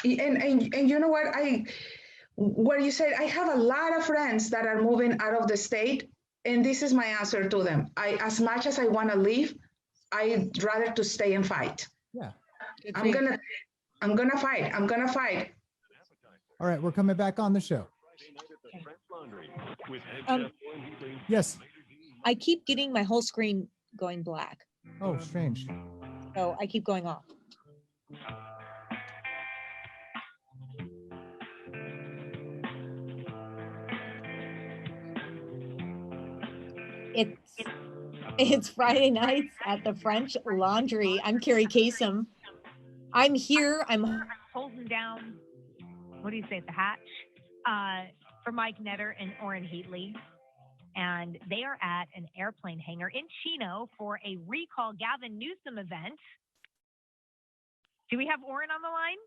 And you know what you said, I have a lot of friends that are moving out of the state. And this is my answer to them. As much as I want to leave, I'd rather to stay and fight. Yeah. I'm gonna fight. All right, we're coming back on the show. Yes. I keep getting my whole screen going black. Oh, strange. So I keep going off. It's Friday nights at the French Laundry. I'm Carrie Kasem. I'm here. I'm holding down what do you say, at the hatch, for Mike Netter and Orrin Heatley. And they are at an airplane hangar in Chino for a Recall Gavin Newsom event. Do we have Orrin on the line?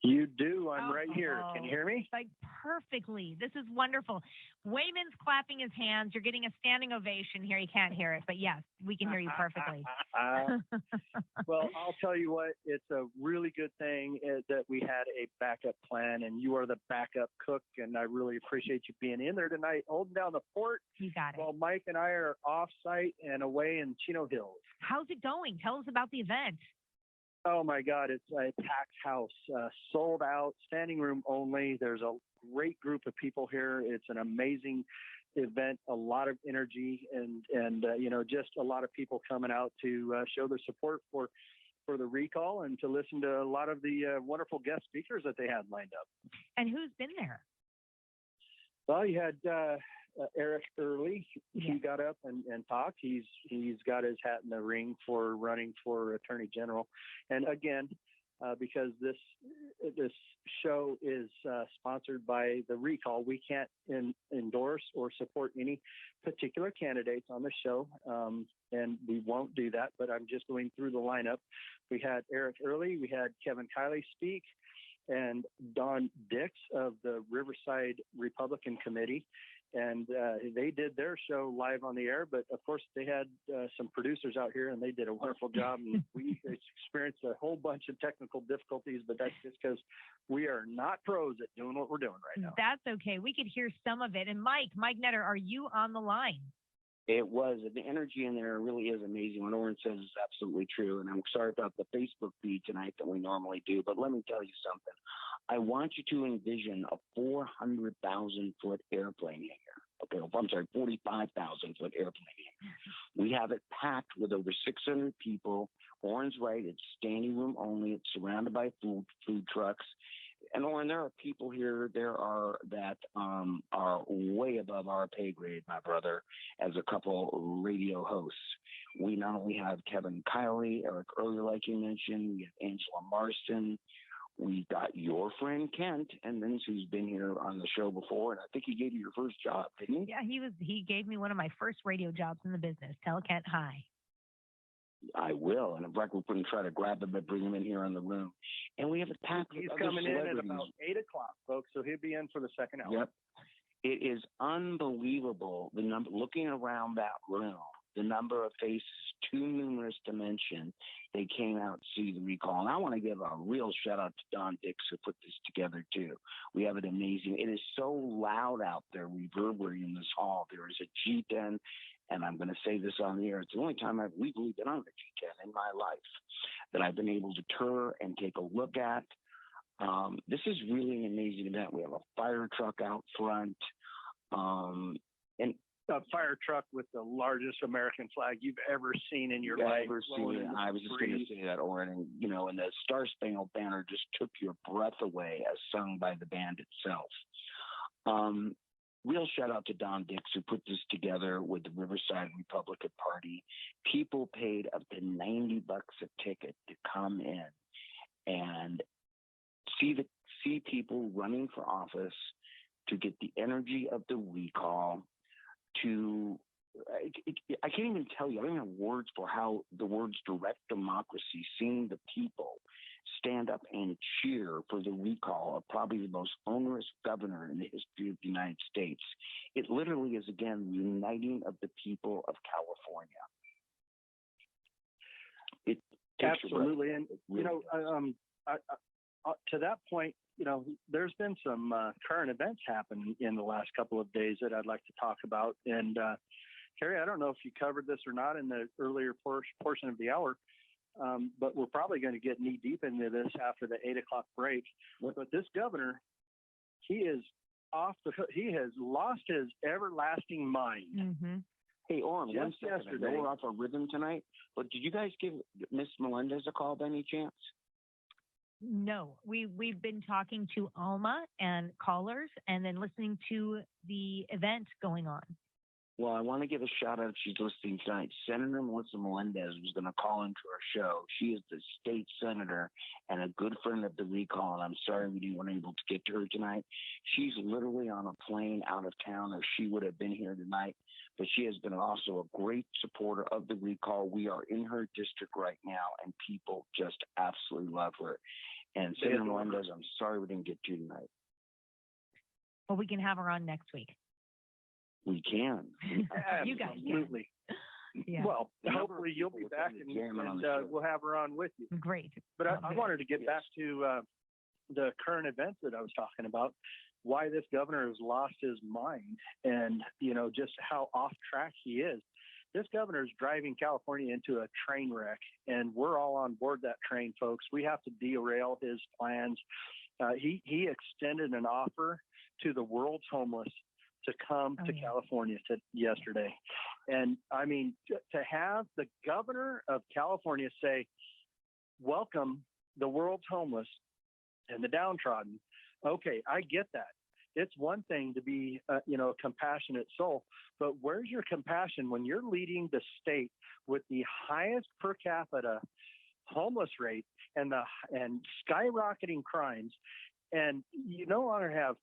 You do. I'm right here. Can you hear me? Like perfectly. This is wonderful. Wayman's clapping his hands. You're getting a standing ovation here. You can't hear it, but yes, we can hear you perfectly. Well, I'll tell you what, it's a really good thing that we had a backup plan, and you are the backup cook, and I really appreciate you being in there tonight, holding down the fort. You got it. While Mike and I are off-site and away in Chino Hills. How's it going? Tell us about the event. Oh my God, it's a packed house, sold out, standing room only. There's a great group of people here. It's an amazing event, a lot of energy, and you know, just a lot of people coming out to show their support for the recall and to listen to a lot of the wonderful guest speakers that they had lined up. And who's been there? Well, you had Eric Early. He got up and talked. He's got his hat in the ring for running for Attorney General. And again, because this show is sponsored by the recall, we can't endorse or support any particular candidates on the show, and we won't do that. But I'm just going through the lineup. We had Eric Early. We had Kevin Kiley speak, and Don Dix of the Riverside Republican Committee. And they did their show live on the air, but of course they had some producers out here and they did a wonderful job. And we experienced a whole bunch of technical difficulties, but that's just because we are not pros at doing what we're doing right now. That's okay. We could hear some of it. And Mike Netter, are you on the line? It was. The energy in there really is amazing. What Orrin says is absolutely true. And I'm sorry about the Facebook feed tonight that we normally do, but let me tell you something. I want you to envision a 400,000-foot airplane hangar. Okay, I'm sorry, 45,000-foot airplane hangar. We have it packed with over 600 people. Orrin's right. It's standing room only. It's surrounded by food trucks. And Orrin, there are people here that are way above our pay grade, my brother, as a couple radio hosts. We not only have Kevin Kiley, Eric Early, like you mentioned, we have Angela Marston, we got your friend Kent Emmons, who's been here on the show before, and I think he gave you your first job, didn't he? Yeah, he gave me one of my first radio jobs in the business. Tell Kent hi. I will, and in fact, we're going to try to grab him and bring him in here on the room. And we have a pack. He's coming in at about 8 o'clock, folks, so he'll be in for the second hour. Yep. It is unbelievable, the number, looking around that room, the number of faces, too numerous to mention. They came out to see the recall. And I want to give a real shout out to Don Dix, who put this together too. We have an amazing, it is so loud out there, reverberating in this hall. There is a G10, and I'm going to say this on the air. It's the only time I've legally been on a G10 in my life that I've been able to tour and take a look at. This is really an amazing event. We have a fire truck out front, and a fire truck with the largest American flag you've ever seen in your life. I was just going to say that, Orrin, and and the Star Spangled Banner just took your breath away as sung by the band itself. Real shout out to Don Dix, who put this together with the Riverside Republican Party. People paid up to $90 a ticket to come in and see people running for office, to get the energy of the recall. I can't even tell you. I don't even have words for how the words direct democracy, seeing the people stand up and cheer for the recall of probably the most onerous governor in the history of the United States. It literally is, again, the uniting of the people of California. Absolutely. And, to that point, there's been some current events happen in the last couple of days that I'd like to talk about. And Carrie, I don't know if you covered this or not in the earlier portion of the hour, but we're probably going to get knee deep into this after the 8 o'clock break. But this governor, he is off the hook. He has lost his everlasting mind. Mm-hmm. Hey, Orrin, Just 1 second. yesterday. I know we're off our rhythm tonight, but did you guys give Miss Melendez a call by any chance? No, we've been talking to Alma and callers, and then listening to the event going on. Well, I want to give a shout out if she's listening tonight. Senator Melissa Melendez was going to call into our show. She is the state senator and a good friend of the recall. And I'm sorry we weren't able to get to her tonight. She's literally on a plane out of town, or she would have been here tonight. But she has been also a great supporter of the recall. We are in her district right now, and people just absolutely love her. And Senator Melendez, I'm sorry we didn't get to you tonight. Well, we can have her on next week. We can. You guys Absolutely. can. Yeah. Well, hopefully you'll be back and we'll have her on with you. Great. But I wanted to get back to the current events that I was talking about, why this governor has lost his mind and, you know, just how off track he is. This governor is driving California into a train wreck, and we're all on board that train, folks. We have to derail his plans. He extended an offer to the world's homeless to come to California yesterday. And I mean, to have the governor of California say, welcome the world's homeless and the downtrodden. Okay, I get that. It's one thing to be, a compassionate soul, but where's your compassion when you're leading the state with the highest per capita homeless rate and skyrocketing crimes? And you no longer have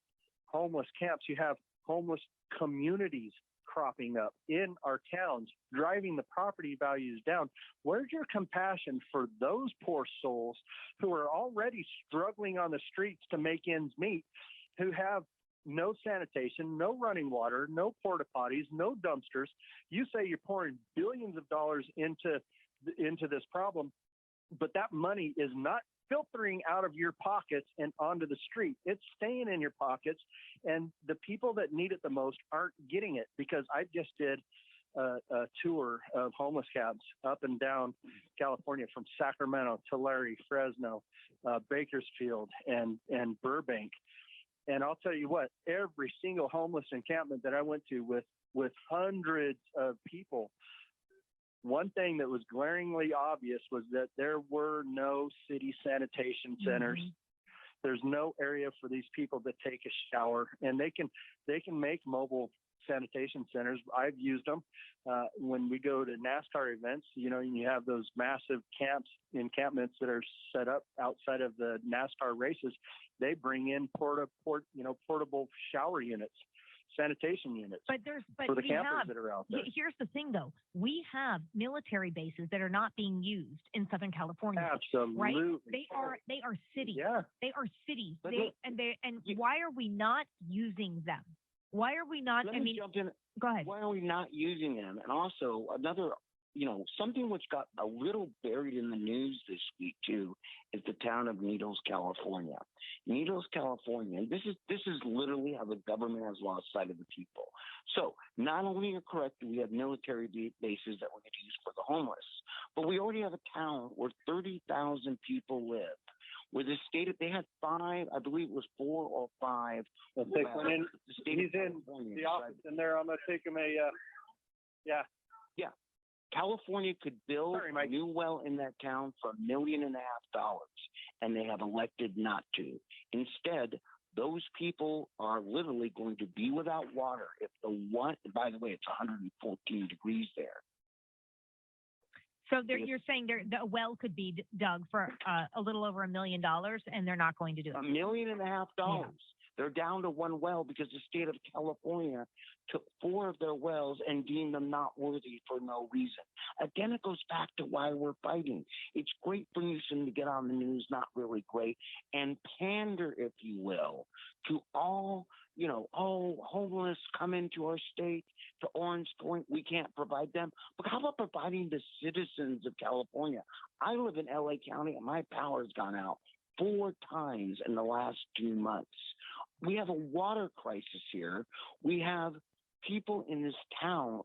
homeless camps, you have homeless communities cropping up in our towns, driving the property values down. Where's your compassion for those poor souls who are already struggling on the streets to make ends meet, who have no sanitation, no running water, no porta potties, no dumpsters? You say you're pouring billions of dollars into this problem, but that money is not filtering out of your pockets and onto the street. It's staying in your pockets, and the people that need it the most aren't getting it. Because I just did a tour of homeless cabs up and down California, from Sacramento, Tulare, Fresno, Bakersfield, and Burbank. And I'll tell you what, every single homeless encampment that I went to with hundreds of people, one thing that was glaringly obvious was that there were no city sanitation centers. Mm-hmm. There's no area for these people to take a shower, and they can make mobile sanitation centers. I've used them when we go to NASCAR events. You know, you have those massive encampments that are set up outside of the NASCAR races. They bring in portable shower units, sanitation units for the campers that are out there. Here's the thing, though. We have military bases that are not being used in Southern California. Absolutely. Right? They are cities. Yeah. They are cities. Why are we not using them? Why are we not? Let me jump in. Go ahead. Why are we not using them? And also another, something which got a little buried in the news this week too, is the town of Needles, California. Needles, California. And this is literally how the government has lost sight of the people. So not only are correct that we have military bases that we're going to use for the homeless, but we already have a town where 30,000 people live, where the state, they had 5, I believe it was 4 or 5. He's in the office in there. I'm going to take him Yeah. California could build a new well in that town for $1.5 million, and they have elected not to. Instead, those people are literally going to be without water. By the way, it's 114 degrees there. So you're saying the well could be dug for a little over $1 million, and they're not going to do it? $1.5 million. Yeah. They're down to one well because the state of California took 4 of their wells and deemed them not worthy for no reason. Again, it goes back to why we're fighting. It's great for Newsom to get on the news, not really great, and pander, if you will, to all, homeless come into our state, to Orange Point, we can't provide them. But how about providing the citizens of California? I live in LA County, and my power's gone out 4 times in the last 2 months. We have a water crisis here. We have people in this town,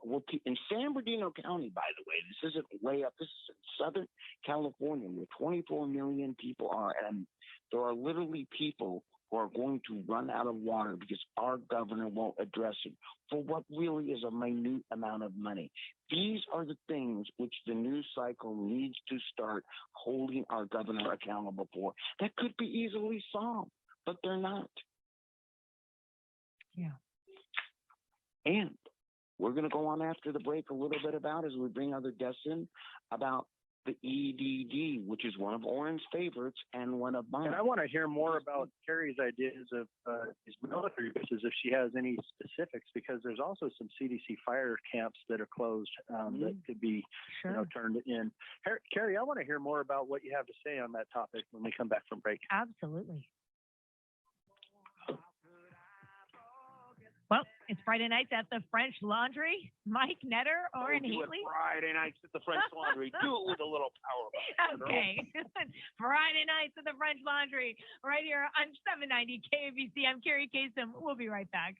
in San Bernardino County, by the way, this isn't way up, this is in Southern California, where 24 million people are, and there are literally people who are going to run out of water because our governor won't address it for what really is a minute amount of money. These are the things which the news cycle needs to start holding our governor accountable for. That could be easily solved, but they're not. Yeah. And we're going to go on after the break a little bit about as we bring other guests in about the EDD, which is one of Oren's favorites and one of mine. And I want to hear more about Carrie's ideas of these military bases, if she has any specifics, because there's also some CDC fire camps that are closed that could be turned in. Carrie, I want to hear more about what you have to say on that topic when we come back from break. Absolutely. Well, it's Friday nights at the French Laundry. Mike Netter, Oren Heatley. Friday nights at the French Laundry. Do it with a little power. Okay. Friday nights at the French Laundry, right here on 790 KABC. I'm Carrie Kasem. We'll be right back.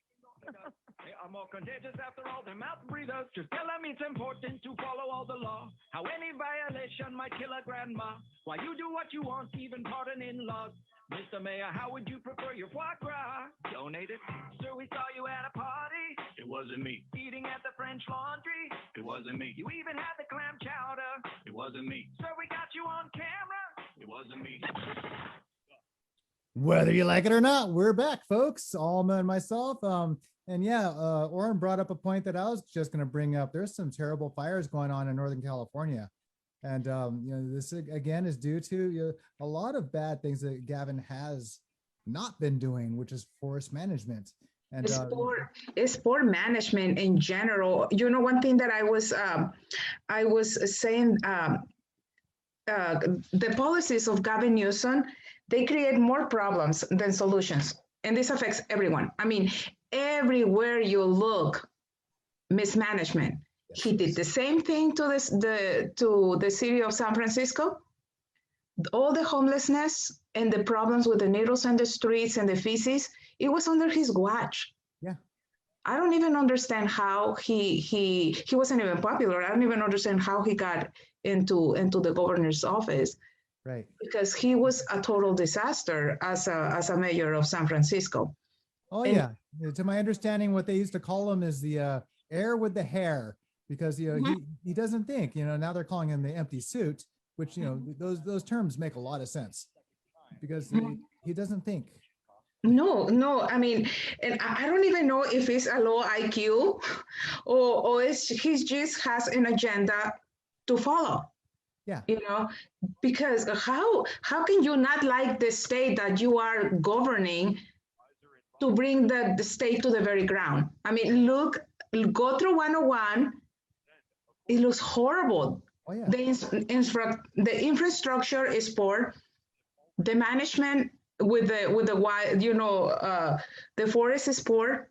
They are more contagious after all, they're mouth breathers. Just tell them it's important to follow all the law. How any violation might kill a grandma. Why you do what you want, even pardon in laws. Mr. Mayor, how would you prefer your foie gras? Donate it? Sir, we saw you at a party. It wasn't me. Eating at the French Laundry. It wasn't me. You even had the clam chowder. It wasn't me. Sir, we got you on camera. It wasn't me. Whether you like it or not, we're back, folks. Alma and myself. And yeah, Oren brought up a point that I was just going to bring up. There's some terrible fires going on in Northern California. And, this again is due to a lot of bad things that Gavin has not been doing, which is forest management. And it's poor management in general. One thing that I was saying, the policies of Gavin Newsom, they create more problems than solutions. And this affects everyone. I mean, everywhere you look, mismanagement. He did the same thing to the city of San Francisco. All the homelessness and the problems with the needles in the streets and the feces, it was under his watch. Yeah. I don't even understand how he wasn't even popular. I don't even understand how he got into the governor's office. Right. Because he was a total disaster as a mayor of San Francisco. Oh, yeah. To my understanding, what they used to call him is the heir with the hair, because he doesn't think. Now they're calling him the empty suit, which those terms make a lot of sense, because he doesn't think. No. I mean, and I don't even know if it's a low IQ or he just has an agenda to follow. Yeah. Because how can you not like the state that you are governing to bring the state to the very ground? I mean, go through 101. It looks horrible. Oh, yeah. The infrastructure is poor. The management with the forest is poor.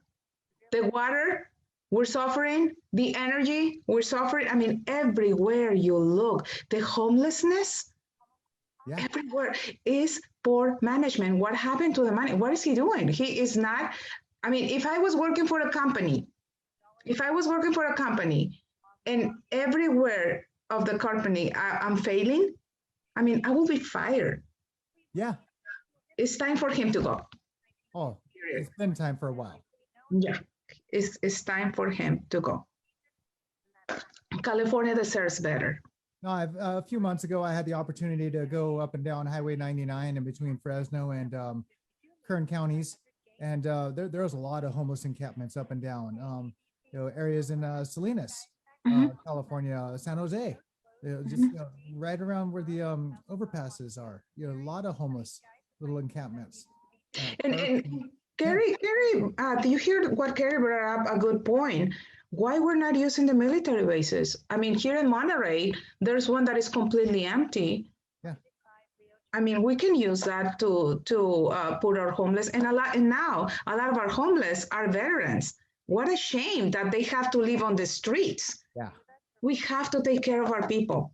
The water, we're suffering. The energy, we're suffering. I mean, everywhere you look, the homelessness, everywhere is poor management. What happened to the money? What is he doing? He is not. I mean, if I was working for a company, and everywhere of the company I'm failing, I mean, I will be fired. Yeah. It's time for him to go. Oh, it's been time for a while. Yeah, it's time for him to go. California deserves better. No, a few months ago, I had the opportunity to go up and down Highway 99 in between Fresno and Kern counties. And there was a lot of homeless encampments up and down. Areas in Salinas, California, San Jose, just right around where the overpasses are. A lot of homeless little encampments. And Gary, do you hear what Gary brought up? A good point. Why we're not using the military bases? I mean, here in Monterey, there's one that is completely empty. Yeah. I mean, we can use that to put our homeless, and now a lot of our homeless are veterans. What a shame that they have to live on the streets. Yeah. We have to take care of our people.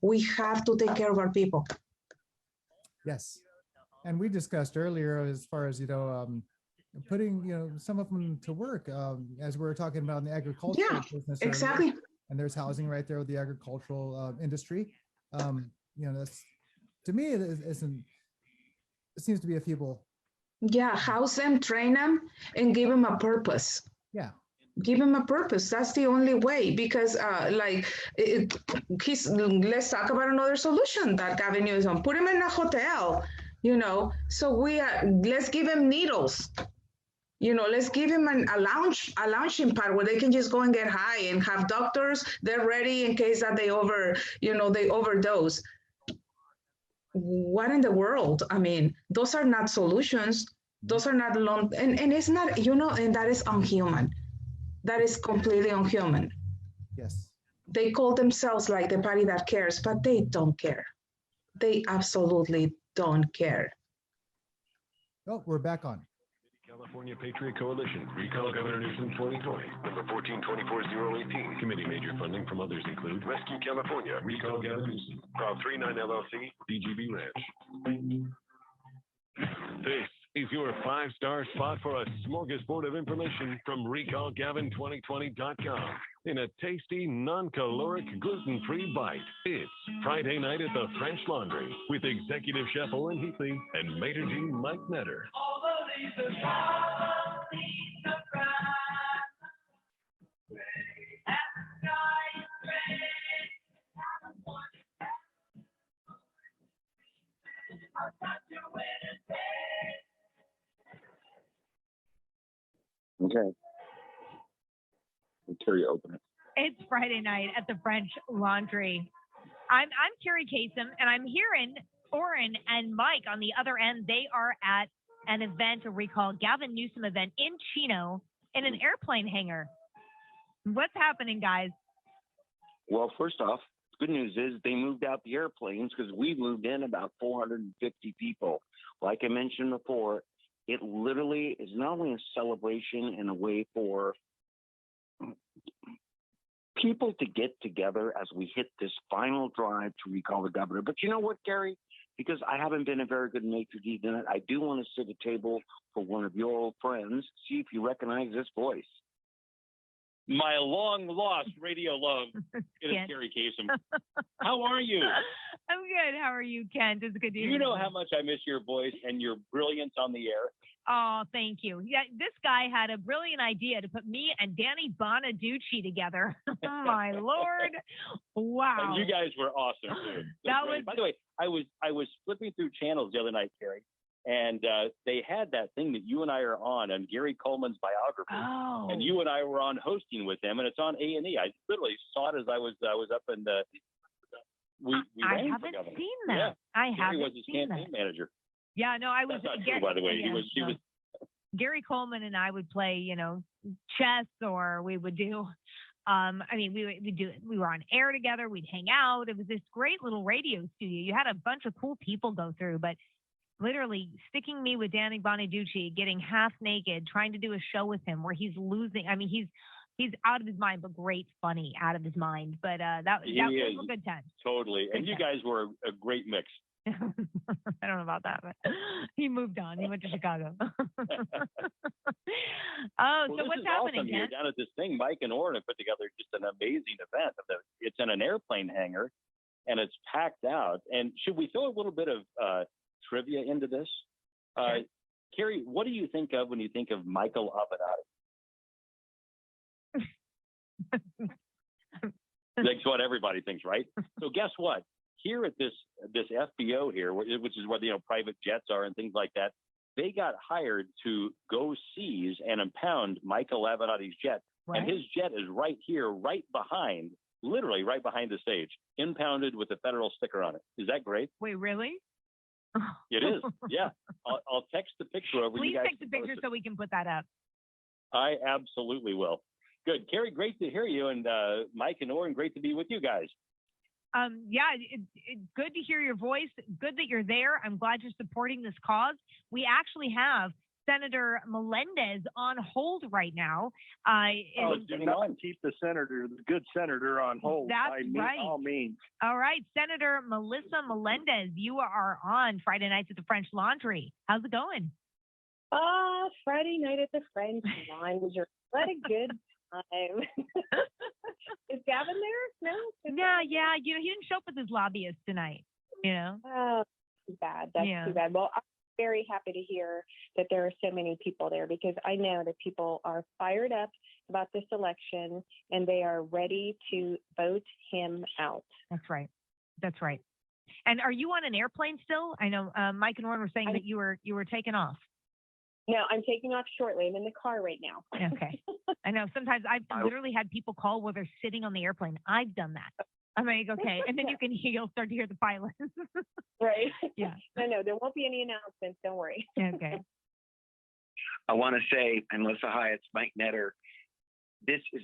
Yes. And we discussed earlier as far as, putting, some of them to work, as we were talking about in the agricultural business. Exactly. Earlier. And there's housing right there with the agricultural industry. That's, to me, it seems to be a feeble. Yeah, house them, train them, and give them a purpose. Yeah. Give him a purpose. That's the only way, because let's talk about another solution that Gavin Newsom, put him in a hotel, so let's give him needles. Let's give him a launching pad where they can just go and get high and have doctors. They're ready in case that they overdose. What in the world? I mean, those are not solutions. Those are not long, and it's not, and that is unhuman. That is completely unhuman. Yes. They call themselves like the party that cares, but they don't care. They absolutely don't care. Oh, we're back on. California Patriot Coalition. Recall Governor Newsom 2020. Number 1424018. Committee major funding from others include Rescue California. Recall Gavin Newsom. Prov 39 LLC. DGB Ranch. This is your 5-star spot for a smorgasbord of information from RecallGavin2020.com. In a tasty, non-caloric, gluten-free bite. It's Friday night at the French Laundry with Executive Chef Oren Heatley and Maitre d' Mike Netter. Okay. Carrie, open it. It's Friday night at the French Laundry. I'm Carrie Kasem, and I'm hearing Oren and Mike on the other end. They are at an event, a Recall Gavin Newsom event in Chino in an airplane hangar. What's happening, guys? Well, first off, good news is they moved out the airplanes because we moved in about 450 people. Like I mentioned before, it literally is not only a celebration and a way for people to get together as we hit this final drive to recall the governor. But you know what, Gary? Because I haven't been a very good maitre d' tonight, I do want to sit at a table for one of your old friends, see if you recognize this voice. My long-lost radio love, it is Carrie Kasem. How are you? I'm good. How are you, Kent? It's good to hear you. You know how much I miss your voice and your brilliance on the air. Oh, thank you. Yeah, this guy had a brilliant idea to put me and Danny Bonaducci together. Oh, my Lord. Wow. And you guys were awesome, too. By the way, I was flipping through channels the other night, Carrie, and they had that thing that you and I are on Gary Coleman's biography. Oh. And you and I were on hosting with him, and it's on A&E. I literally saw it as I was up in the. I haven't seen that. Yeah. I haven't Gary was his seen campaign that. manager. Yeah, no, I was. That's not true, by the way. Yeah, He was. Gary Coleman and I would play, chess, or we would do. We were on air together. We'd hang out. It was this great little radio studio. You had a bunch of cool people go through, but literally sticking me with Danny Bonaducci, getting half naked, trying to do a show with him where he's losing. I mean, he's out of his mind, but great, funny, out of his mind. But that was a good time. Totally. And you guys were a great mix. I don't know about that, but he moved on. He went to Chicago. So what's happening? Awesome. You're down at this thing. Mike and Oren have put together just an amazing event. It's in an airplane hangar, and it's packed out. And should we throw a little bit of trivia into this? Sure. Carrie, what do you think of when you think of Michael Avenatti? That's what everybody thinks, right? So guess what? Here at this FBO here, which is where private jets are and things like that, they got hired to go seize and impound Michael Avenatti's jet, right. And his jet is right here, literally right behind the stage, impounded with a federal sticker on it. Is that great? Wait, really? It is. Yeah, I'll text the picture over. Please you guys text the picture so we can put that up. I absolutely will. Good, Carrie. Great to hear you, and Mike and Oren. Great to be with you guys. It's good to hear your voice. Good that you're there. I'm glad you're supporting this cause. We actually have Senator Melendez on hold right now. Do not keep the good senator on hold. That's right. All means. All right, Senator Melissa Melendez, you are on Friday nights at the French Laundry. How's it going? Friday night at the French Laundry. What a good time. Is Gavin there? No? Yeah. He didn't show up with his lobbyist tonight, Oh, too bad. That's too bad. Well, I'm very happy to hear that there are so many people there because I know that people are fired up about this election and they are ready to vote him out. That's right. And are you on an airplane still? I know Mike and Oren were saying that you were taking off. No, I'm taking off shortly. I'm in the car right now. Okay. I know sometimes I've literally had people call while they're sitting on the airplane. I've done that. I'm like, okay. And then you'll start to hear the pilot. Right. Yeah. No, there won't be any announcements. Don't worry. Okay. I want to say, and Melissa, hi, it's Mike Netter. This is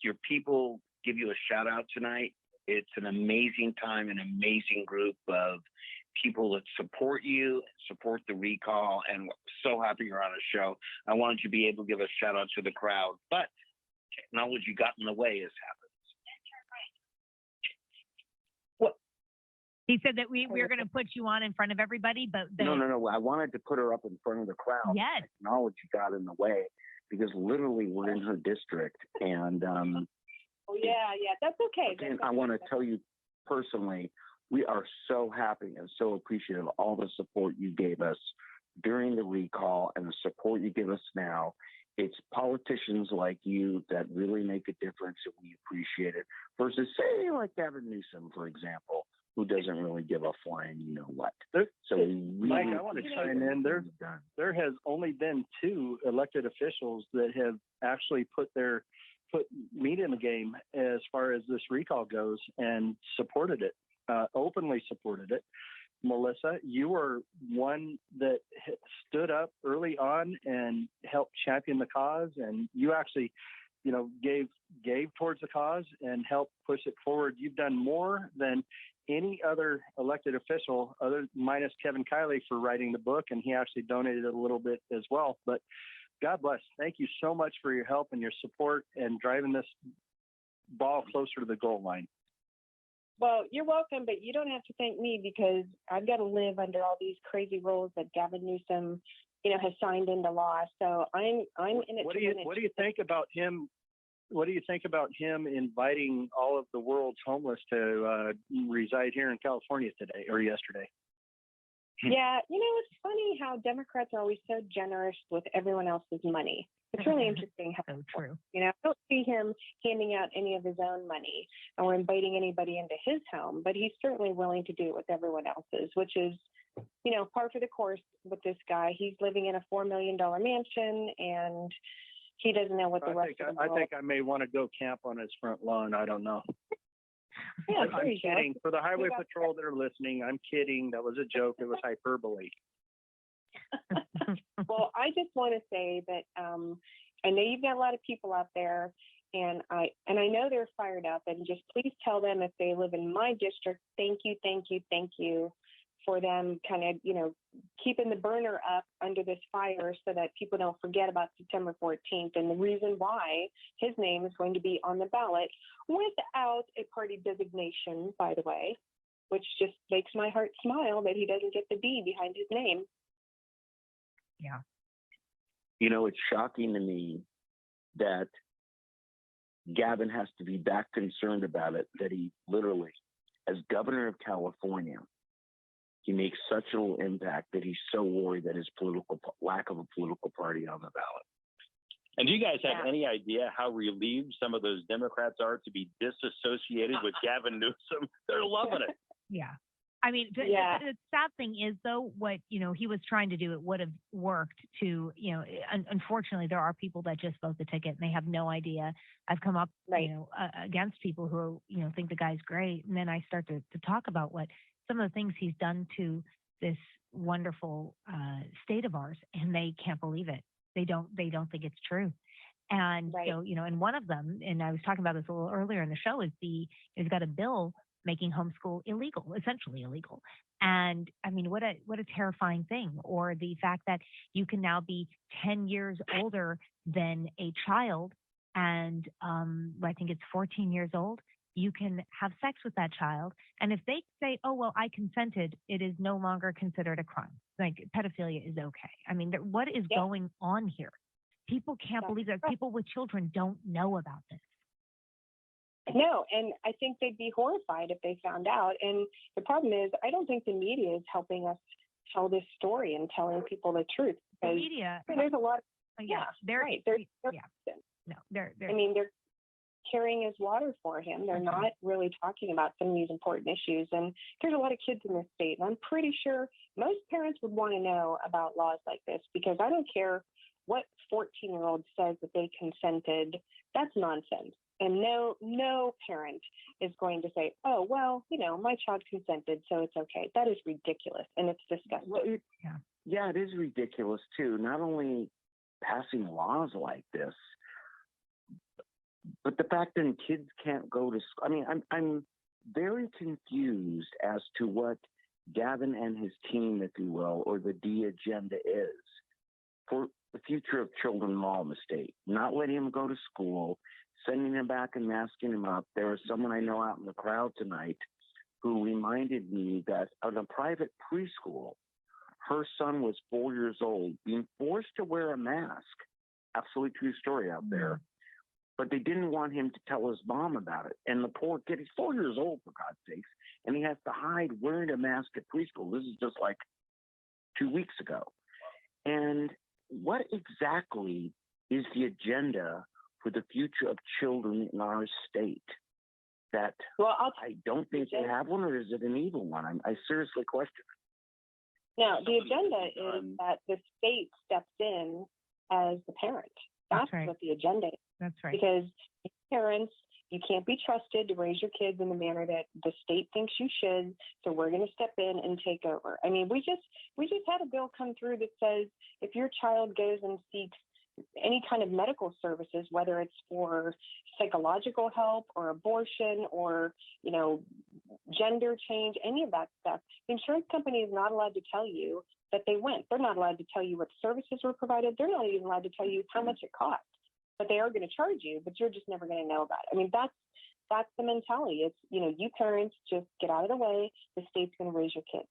your people give you a shout out tonight. It's an amazing time, an amazing group of people that support you, support the recall, and so happy you're on a show. I wanted you to be able to give a shout out to the crowd, but technology got in the way as happens. He said that we're going to put you on in front of everybody, but No. I wanted to put her up in front of the crowd. Yes. Technology got in the way because literally we're in her district, and Oh yeah, that's okay. and I want to tell you personally, we are so happy and so appreciative of all the support you gave us during the recall and the support you give us now. It's politicians like you that really make a difference, and we appreciate it. Versus, say, like Gavin Newsom, for example, who doesn't really give a flying you know what. So we really, Mike, I want to chime in. There has only been 2 elected officials that have actually put meat in the game as far as this recall goes and supported it, openly supported it. Melissa, you were one that stood up early on and helped champion the cause, and you actually, gave towards the cause and helped push it forward. You've done more than any other elected official, minus Kevin Kiley for writing the book, and he actually donated a little bit as well. But God bless. Thank you so much for your help and your support and driving this ball closer to the goal line. Well, you're welcome, but you don't have to thank me because I've got to live under all these crazy rules that Gavin Newsom, has signed into law. So I'm in it. What do you think about him? What do you think about him inviting all of the world's homeless to reside here in California today or yesterday? Yeah, it's funny how Democrats are always so generous with everyone else's money. It's really interesting how so true. I don't see him handing out any of his own money or inviting anybody into his home, but he's certainly willing to do it with everyone else's, which is, par for the course with this guy. He's living in a $4 million mansion, and he doesn't know what the rest of the world. I think I may want to go camp on his front lawn. I don't know. Yeah, I'm kidding. For the Highway Patrol that are listening, I'm kidding. That was a joke. It was hyperbole. Well, I just want to say that I know you've got a lot of people out there, and I know they're fired up. And just please tell them if they live in my district, thank you for them kind of keeping the burner up under this fire so that people don't forget about September 14th and the reason why his name is going to be on the ballot without a party designation, by the way, which just makes my heart smile that he doesn't get the D behind his name. Yeah. It's shocking to me that Gavin has to be that concerned about it, that he literally, as governor of California, he makes such a little impact that he's so worried that his lack of a political party on the ballot. And do you guys have any idea how relieved some of those Democrats are to be disassociated with Gavin Newsom? They're loving it. Yeah. I mean, the sad thing is, though, what, he was trying to do, it would have worked to, unfortunately, there are people that just vote the ticket and they have no idea. I've come up, against people who, think the guy's great. And then I start to talk about what some of the things he's done to this wonderful state of ours, and they can't believe it. They don't think it's true. And so, and one of them, and I was talking about this a little earlier in the show, is he's got a bill making homeschool illegal, essentially illegal. And I mean, what a terrifying thing. Or the fact that you can now be 10 years older than a child, and I think it's 14 years old, you can have sex with that child. And if they say, oh, well, I consented, it is no longer considered a crime. Like pedophilia is okay. I mean, what is going on here? People can't believe that. People with children don't know about this. No, and I think they'd be horrified if they found out. And the problem is, I don't think the media is helping us tell this story and telling people the truth. The media, there's a lot. they're right. They're they're carrying his water for him. They're not really talking about some of these important issues. And there's a lot of kids in this state, and I'm pretty sure most parents would want to know about laws like this, because I don't care what 14-year-old says that they consented. That's nonsense. And no parent is going to say, oh, well, my child consented, so it's okay. That is ridiculous, and it's disgusting. Well, yeah, it is ridiculous too. Not only passing laws like this, but the fact that kids can't go to school. I mean, I'm very confused as to what Gavin and his team, if you will, or the D agenda is for the future of children all in the state. Not letting them go to school, sending them back and masking them up. There was someone I know out in the crowd tonight who reminded me that at a private preschool, her son was 4 years old, being forced to wear a mask. Absolutely true story out there. But they didn't want him to tell his mom about it. And the poor kid, he's 4 years old, for God's sakes, and he has to hide wearing a mask at preschool. This is just like 2 weeks ago. And what exactly is the agenda for the future of children in our state? That I don't think they have one, or is it an evil one? I seriously question it. Now, the agenda is that the state steps in as the parent. That's right. what the agenda is. That's right. Because parents, you can't be trusted to raise your kids in the manner that the state thinks you should. So we're going to step in and take over. I mean, we just had a bill come through that says if your child goes and seeks any kind of medical services, whether it's for psychological help or abortion or, gender change, any of that stuff, the insurance company is not allowed to tell you that they went. They're not allowed to tell you what services were provided. They're not even allowed to tell you how much it cost. But they are going to charge you, but you're just never going to know about it. I mean, that's the mentality. It's, you parents just get out of the way. The state's going to raise your kids.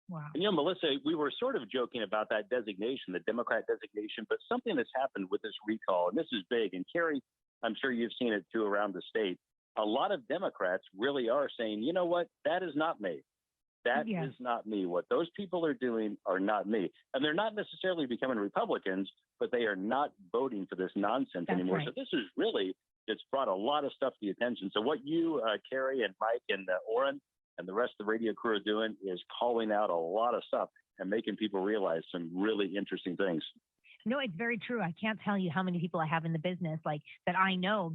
Wow. And, Melissa, we were sort of joking about that designation, the Democrat designation, but something that's happened with this recall, and this is big, and Carrie, I'm sure you've seen it too around the state. A lot of Democrats really are saying, you know what, that is not me. That is not me. What those people are doing are not me. And they're not necessarily becoming Republicans, but they are not voting for this nonsense anymore. Right. So this is really, it's brought a lot of stuff to the attention. So what you, Carrie and Mike and Oren and the rest of the radio crew are doing is calling out a lot of stuff and making people realize some really interesting things. No, it's very true. I can't tell you how many people I have in the business, like that I know,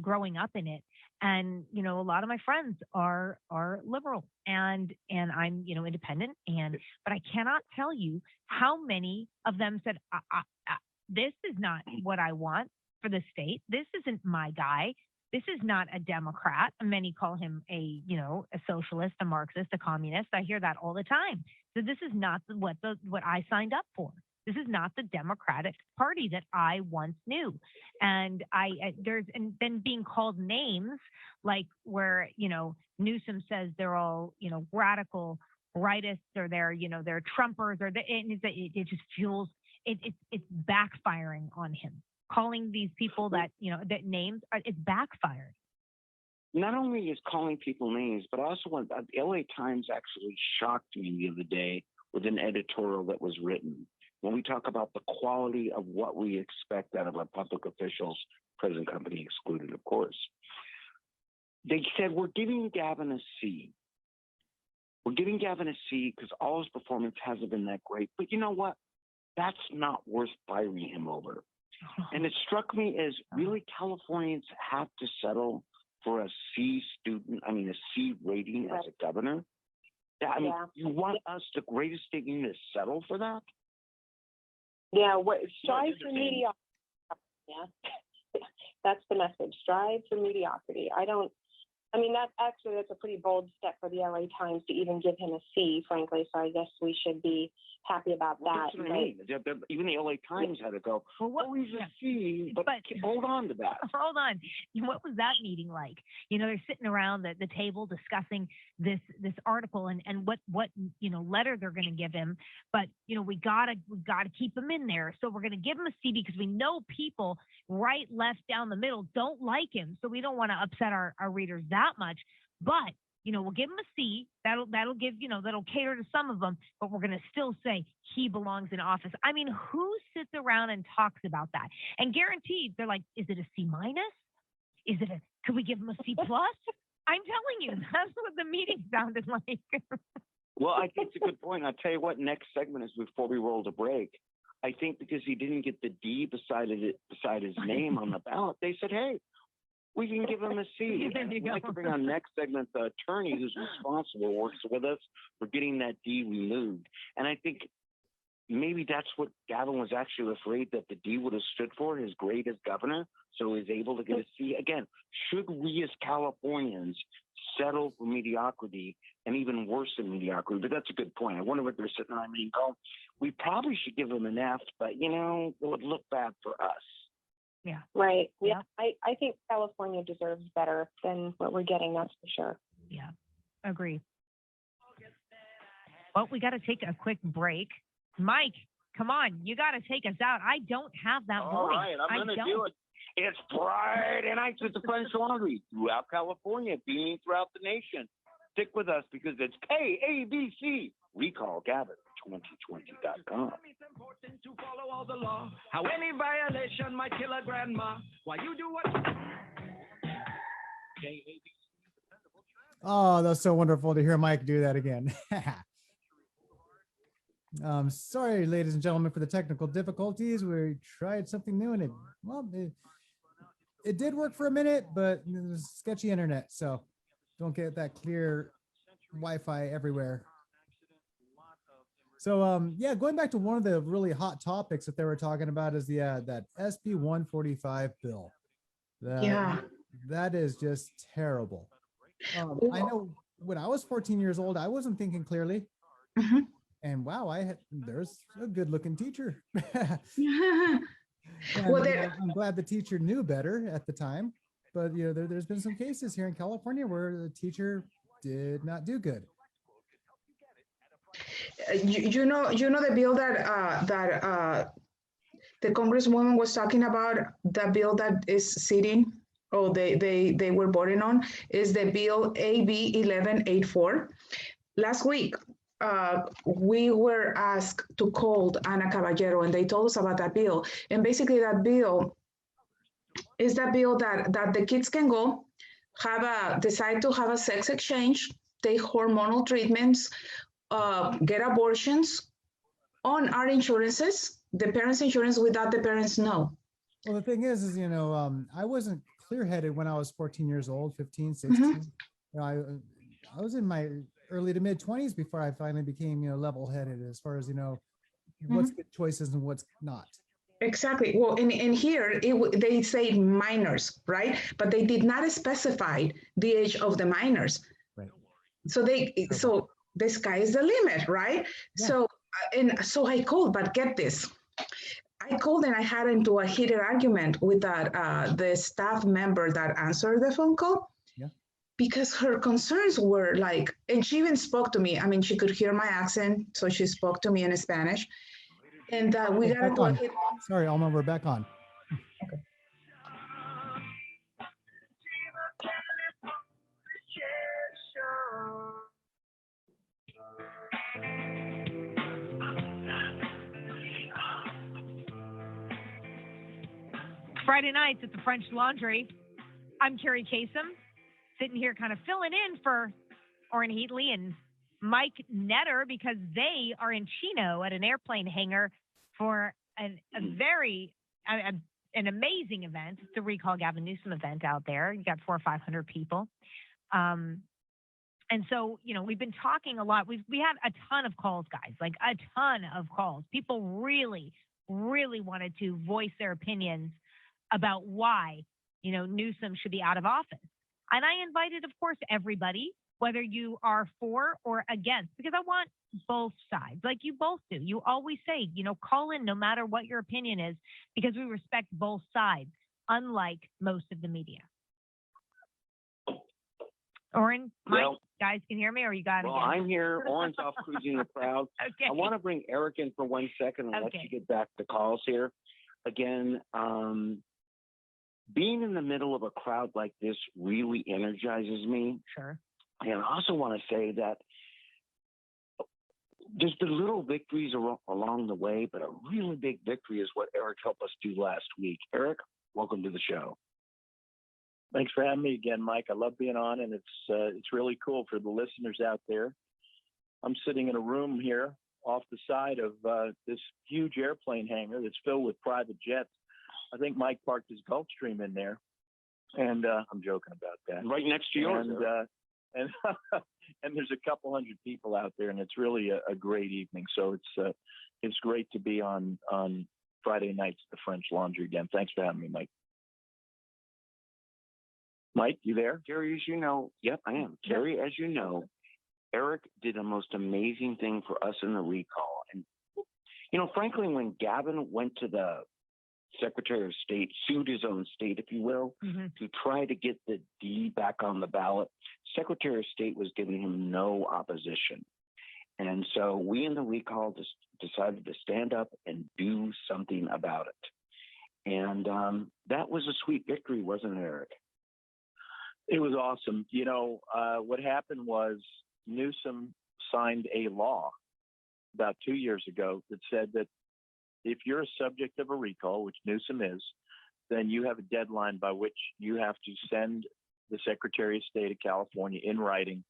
growing up in it. And, a lot of my friends are liberal and I'm, independent. But I cannot tell you how many of them said, this is not what I want for the state. This isn't my guy. This is not a Democrat. Many call him a socialist, a Marxist, a communist. I hear that all the time. So this is not what I signed up for. This is not the Democratic Party that I once knew. And and then being called names like where, Newsom says they're all, radical rightists or they're Trumpers and it just fuels, it's backfiring on him. Calling these people that names, it's backfired. Not only is calling people names, but also the LA Times actually shocked me the other day with an editorial that was written. When we talk about the quality of what we expect out of our public officials, present company excluded, of course, they said, we're giving Gavin a C. We're giving Gavin a C because all his performance hasn't been that great. But you know what? That's not worth firing him over. And it struck me as really Californians have to settle for a C rating as a governor. You want us, the greatest state in to settle for that? Yeah, strive for mediocrity. Yeah, that's the message. Strive for mediocrity. That's a pretty bold step for the LA Times to even give him a C, frankly. So I guess we should be happy about that. That's what I mean. Even the LA Times had to go, he's a C, but hold on to that. Hold on. What was that meeting like? They're sitting around the table discussing this article and what letter they're going to give him. But, we gotta keep him in there. So we're going to give him a C because we know people right, left, down the middle don't like him. So we don't want to upset our readers that much. But we'll give him a C. That'll give, that'll cater to some of them, but we're going to still say he belongs in office. I mean, who sits around and talks about that? And guaranteed, they're like, is it a C minus? Could we give him a C plus? I'm telling you, that's what the meeting sounded like. Well, I think it's a good point. I'll tell you what, next segment is before we roll the break. I think because he didn't get the D beside his name on the ballot, they said, hey, we can give him a C. I'd like to bring on next segment the attorney who's responsible, works with us for getting that D removed. And I think maybe that's what Gavin was actually afraid that the D would have stood for, his grade as governor, so he's able to get a C. Again, should we as Californians settle for mediocrity and even worse than mediocrity? But that's a good point. I wonder what they're sitting on me going, we probably should give them an F, but, you know, it would look bad for us. Yeah. Right. Yeah. I think California deserves better than what we're getting, that's for sure. Yeah. Agree. Well, we got to take a quick break. Mike, come on. You got to take us out. I don't have that voice. All right, I'm going to do it. It's Friday nights at the French Laundry throughout California, being throughout the nation. Stick with us because it's KABC. Recall Gavin, 2020.com. It's important to follow all the law. How any violation might kill a grandma. Why you do what? Oh, that's so wonderful to hear Mike do that again. Sorry, ladies and gentlemen, for the technical difficulties. We tried something new and it did work for a minute, but it was sketchy internet, so don't get that clear Wi-Fi everywhere. So yeah, going back to one of the really hot topics that they were talking about is the that SB 145 bill. That is just terrible. I know when I was 14 years old, I wasn't thinking clearly. Mm-hmm. And wow, there's a good looking teacher. Well, I'm glad the teacher knew better at the time, but you know, there's been some cases here in California where the teacher did not do good. You know the bill that the Congresswoman was talking about, the bill that is sitting, or they were voting on, is the bill AB 1184. Last week, we were asked to call Ana Caballero, and they told us about that bill. And basically, that bill is that bill that the kids can go decide to have a sex exchange, take hormonal treatments, get abortions on our insurances, the parents' insurance, without the parents know. Well, the thing is, you know, I wasn't clear-headed when I was 14 years old, 15, 16. Mm-hmm. You know, I was in my early to mid 20s before I finally became, you know, level-headed as far as, you know, what's good choices and what's not. Exactly. Well, in here, they say minors, right? But they did not specify the age of the minors. Right. So the sky is the limit, right? Yeah. So I called, but get this. I called and I had into a heated argument with the staff member that answered the phone call. Yeah. Because her concerns were like, and she even spoke to me. I mean, she could hear my accent, so she spoke to me in Spanish. And we got into a hit. Sorry, Alma, we're back on. Okay. Friday nights at the French Laundry. I'm Carrie Kasem, sitting here kind of filling in for Orrin Heatley and Mike Netter because they are in Chino at an airplane hangar for an amazing event, the Recall Gavin Newsom event out there. You got 400 or 500 people. And so, you know, we've been talking a lot. We had a ton of calls, guys, like a ton of calls. People really, really wanted to voice their opinions about why, you know, Newsom should be out of office. And I invited, of course, everybody, whether you are for or against, because I want both sides, like you both do. You always say, you know, call in no matter what your opinion is, because we respect both sides, unlike most of the media. Orrin, Mike, guys can hear me, or you got it? Well, I'm here. Orrin's off cruising the crowd. Okay. I want to bring Eric in for 1 second and let you get back to calls here. Again, being in the middle of a crowd like this really energizes me. Sure. And I also want to say that there's been little victories along the way, but a really big victory is what Eric helped us do last week. Eric, welcome to the show. Thanks for having me again, Mike. I love being on, and it's really cool for the listeners out there. I'm sitting in a room here off the side of this huge airplane hangar that's filled with private jets. I think Mike parked his Gulfstream in there, and I'm joking about that. Right next to yours. And and there's a couple hundred people out there, and it's really a great evening. So it's great to be on Friday nights at the French Laundry again. Thanks for having me, Mike. Mike, you there? Kerry, as you know, yep, I am. Kerry, as you know, Eric did a most amazing thing for us in the recall. And, you know, frankly, when Gavin went to the Secretary of State, sued his own state, if you will, to try to get the D back on the ballot, Secretary of State was giving him no opposition. And so we in the recall just decided to stand up and do something about it. And that was a sweet victory, wasn't it, Eric? It was awesome. You know, what happened was Newsom signed a law about 2 years ago that said that if you're a subject of a recall, which Newsom is, then you have a deadline by which you have to send the Secretary of State of California in writing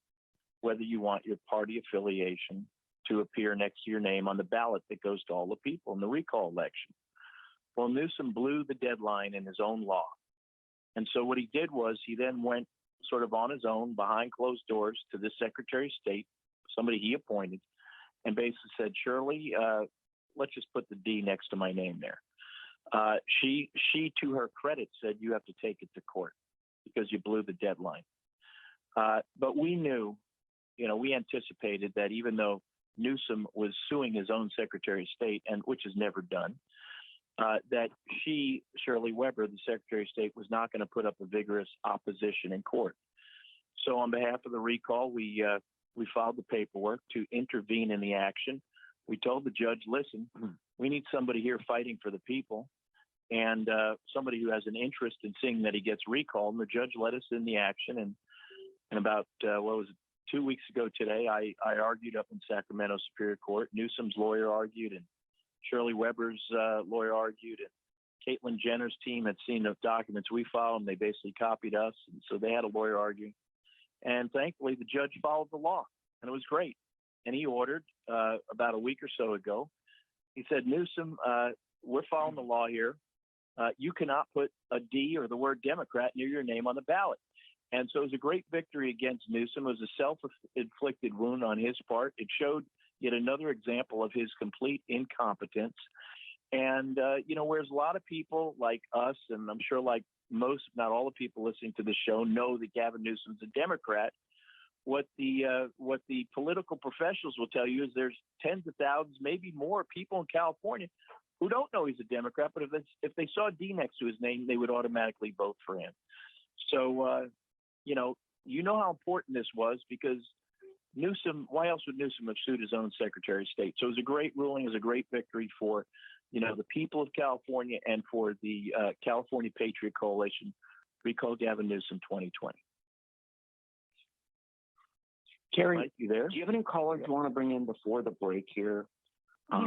whether you want your party affiliation to appear next to your name on the ballot that goes to all the people in the recall election. Well, Newsom blew the deadline in his own law. And so what he did was he then went sort of on his own behind closed doors to the Secretary of State, somebody he appointed, and basically said, Shirley, let's just put the D next to my name there. She, to her credit, said you have to take it to court because you blew the deadline. But we knew, you know, we anticipated that even though Newsom was suing his own Secretary of State, and which is never done, that she, Shirley Weber, the Secretary of State, was not going to put up a vigorous opposition in court. So on behalf of the recall, we filed the paperwork to intervene in the action. We told the judge, listen, we need somebody here fighting for the people and somebody who has an interest in seeing that he gets recalled. And the judge let us in the action. And about, 2 weeks ago today, I argued up in Sacramento Superior Court. Newsom's lawyer argued, and Shirley Weber's lawyer argued, and Caitlyn Jenner's team had seen the documents we filed, and they basically copied us. And so they had a lawyer arguing. And thankfully, the judge followed the law, and it was great. And he ordered about a week or so ago, he said, Newsom, we're following the law here. You cannot put a D or the word Democrat near your name on the ballot. And so it was a great victory against Newsom. It was a self-inflicted wound on his part. It showed yet another example of his complete incompetence. And, you know, whereas a lot of people like us, and I'm sure like most, if not all the people listening to the show, know that Gavin Newsom's a Democrat, what the political professionals will tell you is there's tens of thousands, maybe more people in California who don't know he's a Democrat, but if they saw D next to his name, they would automatically vote for him. So, you know how important this was, because Newsom, why else would Newsom have sued his own Secretary of State? So it was a great ruling, it was a great victory for, you know, the people of California and for the California Patriot Coalition. Recall Gavin Newsom 2020. Kerry, Mike, you there? Do you have any callers you want to bring in before the break here? We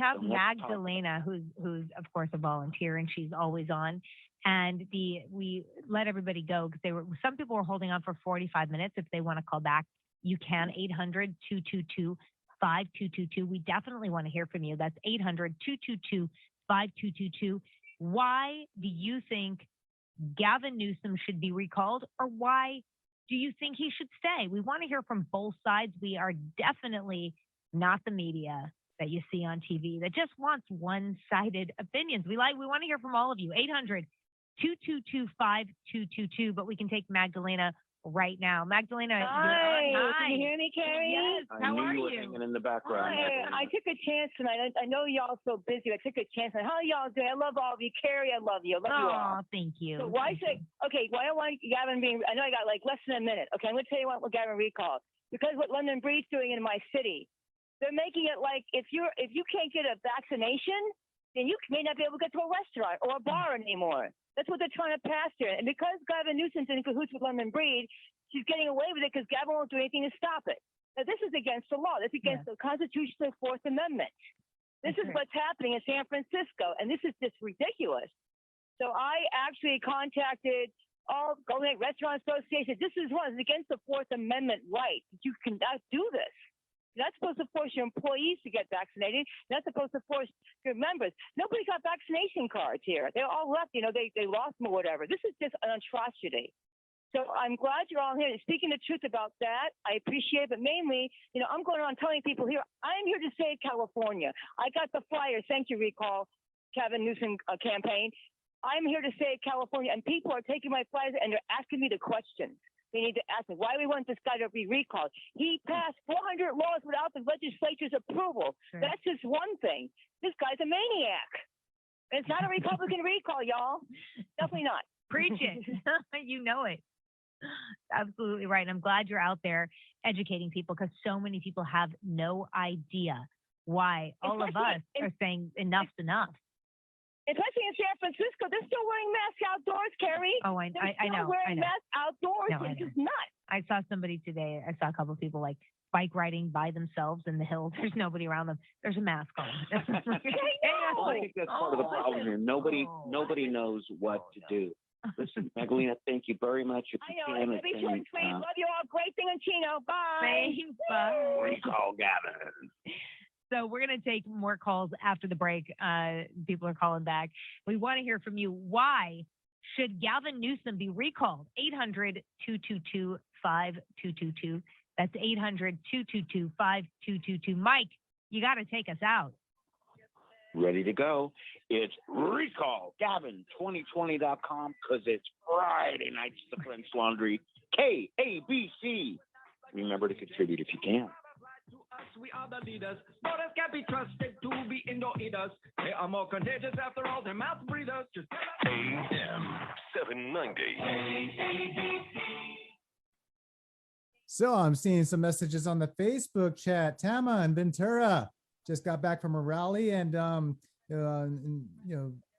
have Magdalena, who's of course a volunteer, and she's always on. And we let everybody go because some people were holding on for 45 minutes. If they want to call back, you can. 800-222-5222. We definitely want to hear from you. That's 800-222-5222. Why do you think Gavin Newsom should be recalled, or why do you think he should stay? We want to hear from both sides. We are definitely not the media that you see on TV that just wants one-sided opinions. We want to hear from all of you. 800-222-5222, but we can take Magdalena right now. Magdalena. Hi. Can you hear me, Carrie? Yes. How are you? Hanging in the background. Hi. I took a chance tonight. I know y'all so busy. I took a chance. How are y'all doing? I love all of you. Carrie, I love you. I love you all. Oh, thank you. So why I want Gavin being, I know I got like less than a minute. Okay, I'm going to tell you what Gavin recalled. Because what London Breed's doing in my city, they're making it like if you can't get a vaccination, then you may not be able to get to a restaurant or a bar anymore. That's what they're trying to pass here. And because Gavin Newsom's in cahoots with London Breed, she's getting away with it because Gavin won't do anything to stop it. Now, this is against the law. This is against the Constitutional Fourth Amendment. This is what's happening in San Francisco, and this is just ridiculous. So I actually contacted all Golden Gate Restaurant Association. This is one. It's against the Fourth Amendment right. You cannot do this. You're not supposed to force your employees to get vaccinated. You're not supposed to force your members. Nobody got vaccination cards here. They all left. You know, they lost them or whatever. This is just an atrocity. So I'm glad you're all here speaking the truth about that. I appreciate it. But mainly, you know, I'm going around telling people here, I'm here to save California. I got the flyer. Thank you, Recall Gavin Newsom campaign. I'm here to save California. And people are taking my flyers and they're asking me the questions. They need to ask me why we want this guy to be recalled. He passed 400 laws without the legislature's approval. Sure. That's just one thing. This guy's a maniac. And it's not a Republican recall, y'all. Definitely not. Preach it. You know it. Absolutely right. I'm glad you're out there educating people because so many people have no idea why all of us are saying enough's enough. Especially in San Francisco, they're still wearing masks outdoors, Carrie. Oh, I know. They're still wearing masks outdoors. No, it's just nuts. I saw somebody today. I saw a couple of people like bike riding by themselves in the hills. There's nobody around them. There's a mask on. Well, I think that's part of the problem here. Nobody knows what to do. Listen, Magdalena, thank you very much. I know. It's been short and sweet. Love you all. Great thing in Chino. Bye. Thanks. Bye. Recall Gavin. So we're going to take more calls after the break. People are calling back. We want to hear from you. Why should Gavin Newsom be recalled? 800-222-5222. That's 800-222-5222. Mike, you got to take us out. Ready to go. It's recallgavin2020.com because it's Friday nights at the French Laundry. KABC. Remember to contribute if you can. We are the leaders. Voters can't be trusted to be indoor eaters. They are more contagious after all. They're mouth breathers. Just AM 790. So I'm seeing some messages on the Facebook chat. Tama and Ventura just got back from a rally and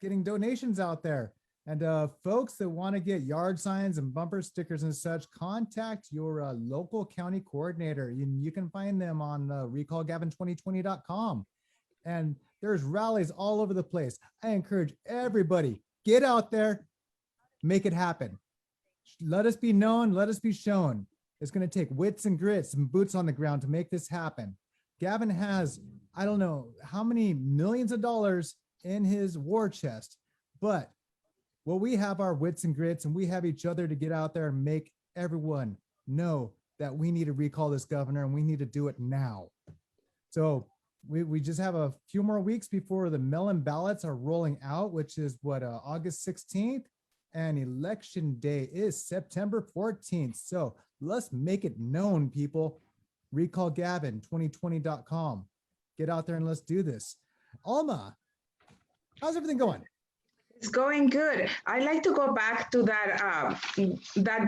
getting donations out there. And folks that want to get yard signs and bumper stickers and such, contact your local county coordinator. You can find them on recallgavin2020.com. And there's rallies all over the place. I encourage everybody, get out there, make it happen. Let us be known, let us be shown. It's going to take wits and grits and boots on the ground to make this happen. Gavin has, I don't know how many millions of dollars in his war chest, but well, we have our wits and grits and we have each other to get out there and make everyone know that we need to recall this governor and we need to do it now. So we just have a few more weeks before the mail-in ballots are rolling out, which is what, August 16th, and election day is September 14th. So let's make it known, people. Recallgavin2020.com. Get out there and let's do this. Alma, how's everything going? It's going good. I'd like to go back to that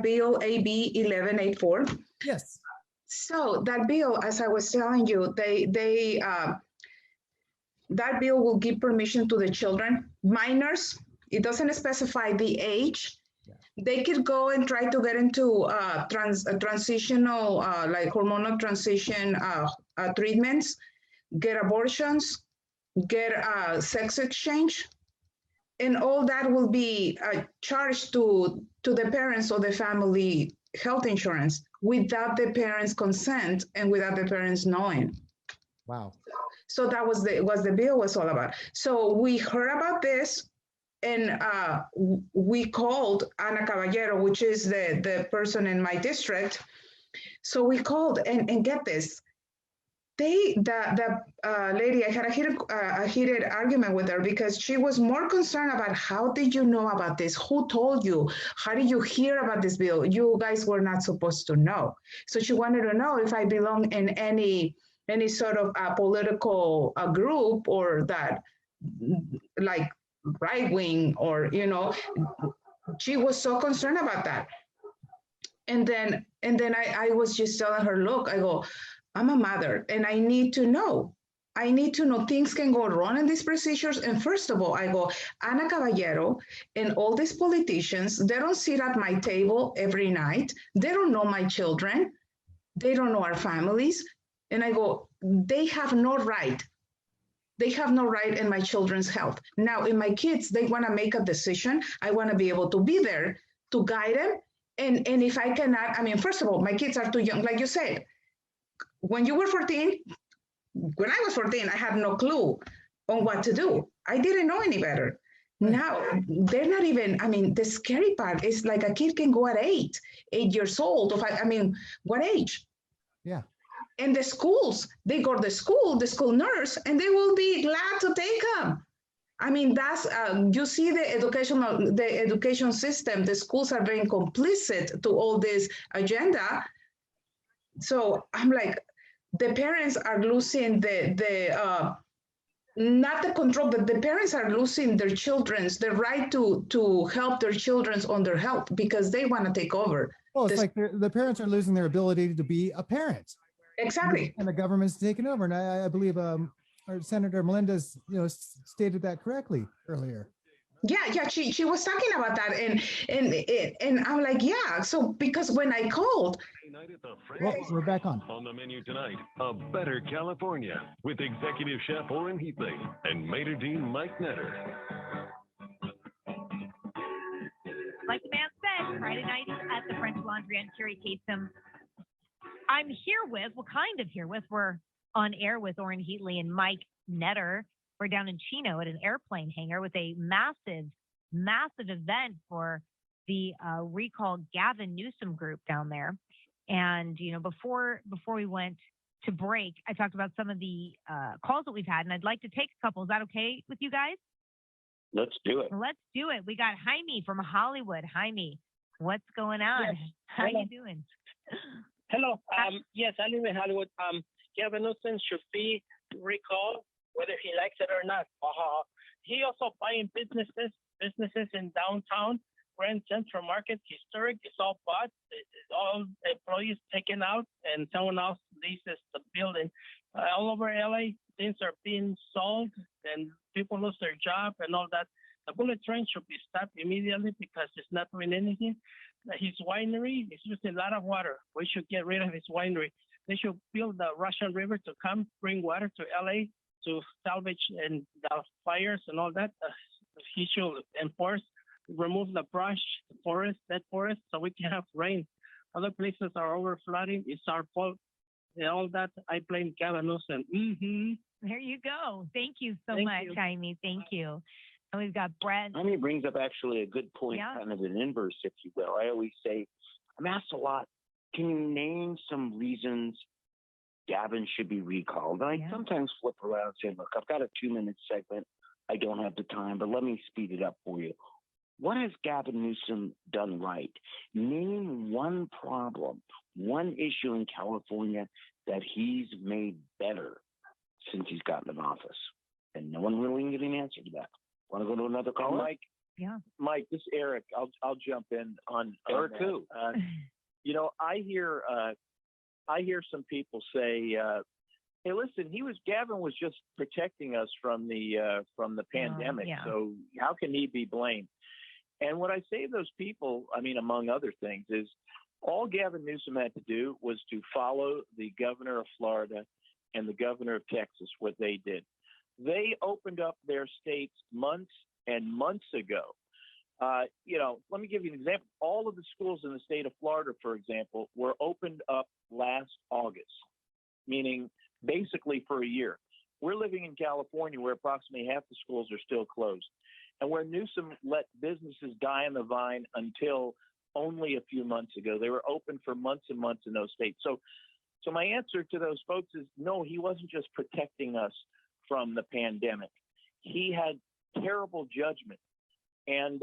bill, AB 1184. Yes. So that bill, as I was telling you, that bill will give permission to the children, minors. It doesn't specify the age. They could go and try to get into transitional, like hormonal transition treatments, get abortions, get sex exchange. And all that will be charged to the parents or the family health insurance without the parents' consent and without the parents knowing. Wow. So that was what the bill was all about. So we heard about this and we called Ana Caballero, which is the person in my district. So we called and get this. The lady, I had a heated argument with her because she was more concerned about how did you know about this? Who told you? How did you hear about this bill? You guys were not supposed to know. So she wanted to know if I belong in any sort of political group or that like right wing or, she was so concerned about that. And then I was just telling her, look, I go, I'm a mother and I need to know. I need to know things can go wrong in these procedures. And first of all, I go, Ana Caballero and all these politicians, they don't sit at my table every night. They don't know my children. They don't know our families. And I go, they have no right. They have no right in my children's health. Now, in my kids, they want to make a decision. I want to be able to be there to guide them. And if I cannot, I mean, first of all, my kids are too young. Like you said, when you were 14, when I was 14, I had no clue on what to do. I didn't know any better. Now they're not even, I mean, the scary part is like a kid can go at 8 years old. I mean, what age? Yeah. And the schools, they go to the school nurse, and they will be glad to take them. I mean, that's, you see the education system, the schools are very complicit to all this agenda. So I'm like, the parents are losing not the control, but the parents are losing the right to help their children on their health because they want to take over. Well, it's like the parents are losing their ability to be a parent. Exactly. And the government's taking over. And I believe our Senator Melendez, stated that correctly earlier. Yeah, she was talking about that, and I'm like, yeah. So because when I called, well, we're back on. On the menu tonight, a better California with Executive Chef Orrin Heatley and Maitre d' Mike Netter. Like the man said, Friday night at the French Laundry on Cherry Tastums. I'm here with, we're on air with Orrin Heatley and Mike Netter. We're down in Chino at an airplane hangar with a massive event for the Recall Gavin Newsom group down there. And, before we went to break, I talked about some of the calls that we've had, and I'd like to take a couple. Is that okay with you guys? Let's do it. Let's do it. We got Jaime from Hollywood. Jaime, what's going on? Yes. How you doing? Hello. Yes, I live in Hollywood. Gavin Newsom should be recalled, whether he likes it or not. He also buying businesses in downtown, Grand Central Market, historic. It's all bought. It's all employees taken out, and someone else leases the building. All over LA, things are being sold, and people lose their job and all that. The bullet train should be stopped immediately because it's not doing anything. His winery is using a lot of water. We should get rid of his winery. They should build the Russian River to come bring water to LA to salvage and the fires and all that. He should remove the brush, dead forest, so we can have rain. Other places are over flooding. It's our fault. And all that, I blame Gavin Newsom. There you go. Thank you so much, Jaime. Thank you. And we've got Brett. Jaime brings up actually a good point, kind of an inverse, if you will. I always say, I'm asked a lot, can you name some reasons Gavin should be recalled? And I sometimes flip around and say, look, I've got a 2-minute segment. I don't have the time, but let me speed it up for you. What has Gavin Newsom done right? Name one problem, one issue in California that he's made better since he's gotten in office. And no one really can get an answer to that. Want to go to another caller? Mike. Yeah. Mike, this is Eric. I'll jump in on Eric that. who? I hear some people say, "Hey, listen, Gavin was just protecting us from the pandemic. So how can he be blamed?" And what I say to those people, I mean, among other things, is all Gavin Newsom had to do was to follow the governor of Florida and the governor of Texas, what they did. They opened up their states months and months ago. Let me give you an example. All of the schools in the state of Florida, for example, were opened up last August, meaning basically for a year. We're living in California where approximately half the schools are still closed, and where Newsom let businesses die on the vine until only a few months ago. They were open for months and months in those states. So my answer to those folks is no, he wasn't just protecting us from the pandemic. He had terrible judgment and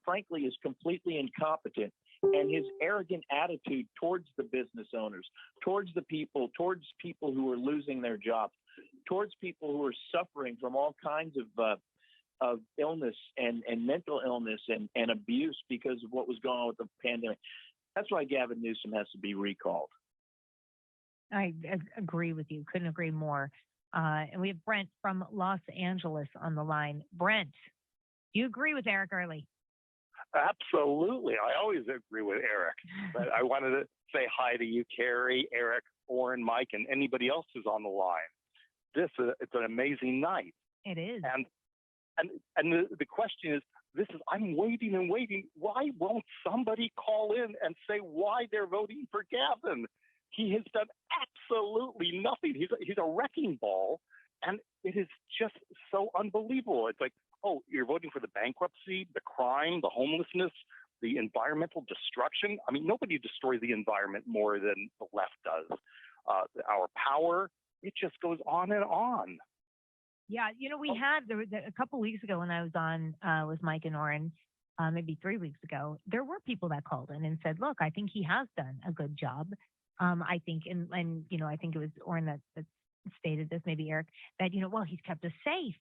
frankly is completely incompetent. And his arrogant attitude towards the business owners, towards people who are losing their jobs, towards people who are suffering from all kinds of illness and mental illness and abuse because of what was going on with the pandemic. That's why Gavin Newsom has to be recalled. I agree with you. Couldn't agree more. And we have Brent from Los Angeles on the line. Brent, do you agree with Eric Early? Absolutely. I always agree with Eric. But I wanted to say hi to you, Carrie, Eric, Orrin, Mike, and anybody else who's on the line. It's an amazing night. It is. And And the question is, I'm waiting and waiting. Why won't somebody call in and say why they're voting for Gavin? He has done absolutely nothing. He's a wrecking ball, and it is just so unbelievable. It's like, oh, you're voting for the bankruptcy, the crime, the homelessness, the environmental destruction. I mean, nobody destroys the environment more than the left does. Our power, it just goes on and on. Yeah, we had a couple weeks ago when I was on with Mike and Oren, maybe 3 weeks ago, there were people that called in and said, look, I think he has done a good job. I think, and I think it was Oren that stated this, maybe Eric, that, well, he's kept us safe.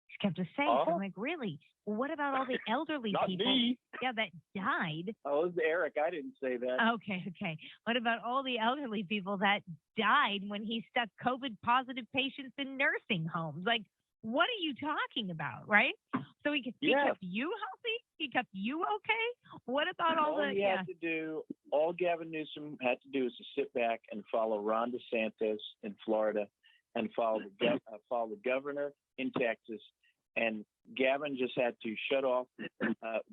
He's kept us safe. I'm like, really? Well, what about all the elderly Not people? me. Yeah, that died. Oh, it was Eric. I didn't say that. Okay. What about all the elderly people that died when he stuck COVID positive patients in nursing homes? Like, what are you talking about, right? So he kept you healthy? He kept you okay? What about all all Gavin Newsom had to do is to sit back and follow Ron DeSantis in Florida and follow the governor in Texas. And Gavin just had to shut off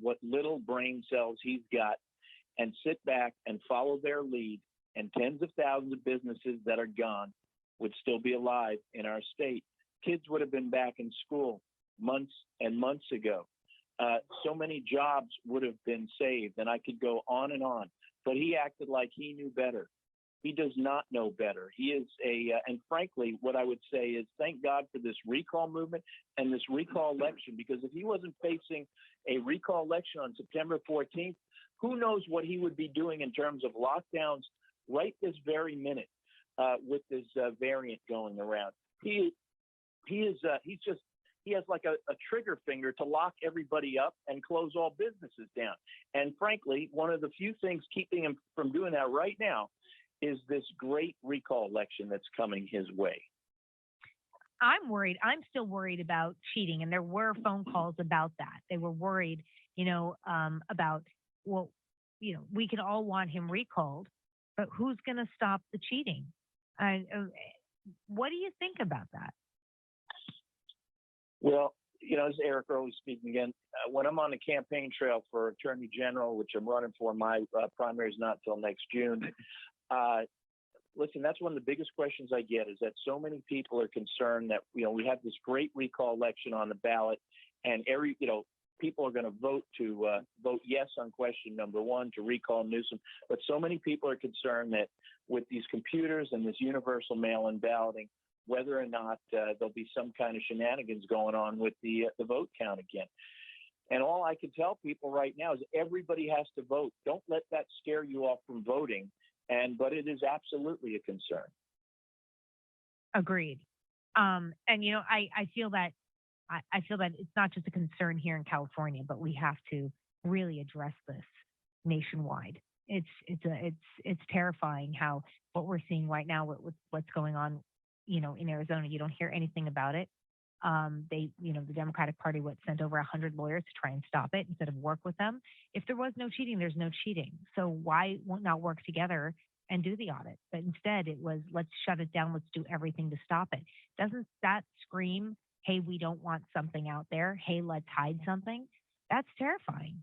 what little brain cells he's got and sit back and follow their lead. And tens of thousands of businesses that are gone would still be alive in our state. Kids would have been back in school months and months ago. So many jobs would have been saved, and I could go on and on. But he acted like he knew better. He does not know better. He is and frankly, what I would say is thank God for this recall movement and this recall election, because if he wasn't facing a recall election on September 14th, who knows what he would be doing in terms of lockdowns right this very minute with this variant going around. He has like a trigger finger to lock everybody up and close all businesses down. And frankly, one of the few things keeping him from doing that right now is this great recall election that's coming his way. I'm worried. I'm still worried about cheating. And there were phone calls about that. They were worried, about, we could all want him recalled, but who's going to stop the cheating? What do you think about that? Well, as Eric Early speaking again, when I'm on the campaign trail for Attorney General, which I'm running for, my primary is not till next June. Listen, that's one of the biggest questions I get is that so many people are concerned that, we have this great recall election on the ballot and people are going to vote yes on question number 1 to recall Newsom. But so many people are concerned that with these computers and this universal mail-in balloting, whether or not there'll be some kind of shenanigans going on with the vote count again. And all I can tell people right now is everybody has to vote. Don't let that scare you off from voting. But it is absolutely a concern. Agreed. I feel that it's not just a concern here in California, but we have to really address this nationwide. It's terrifying how what we're seeing right now with what's going on, in Arizona. You don't hear anything about it. The Democratic Party sent over 100 lawyers to try and stop it instead of work with them. If there was no cheating, there's no cheating. So why won't not work together and do the audit? But instead it was, let's shut it down. Let's do everything to stop it. Doesn't that scream, hey, we don't want something out there. Hey, let's hide something. That's terrifying.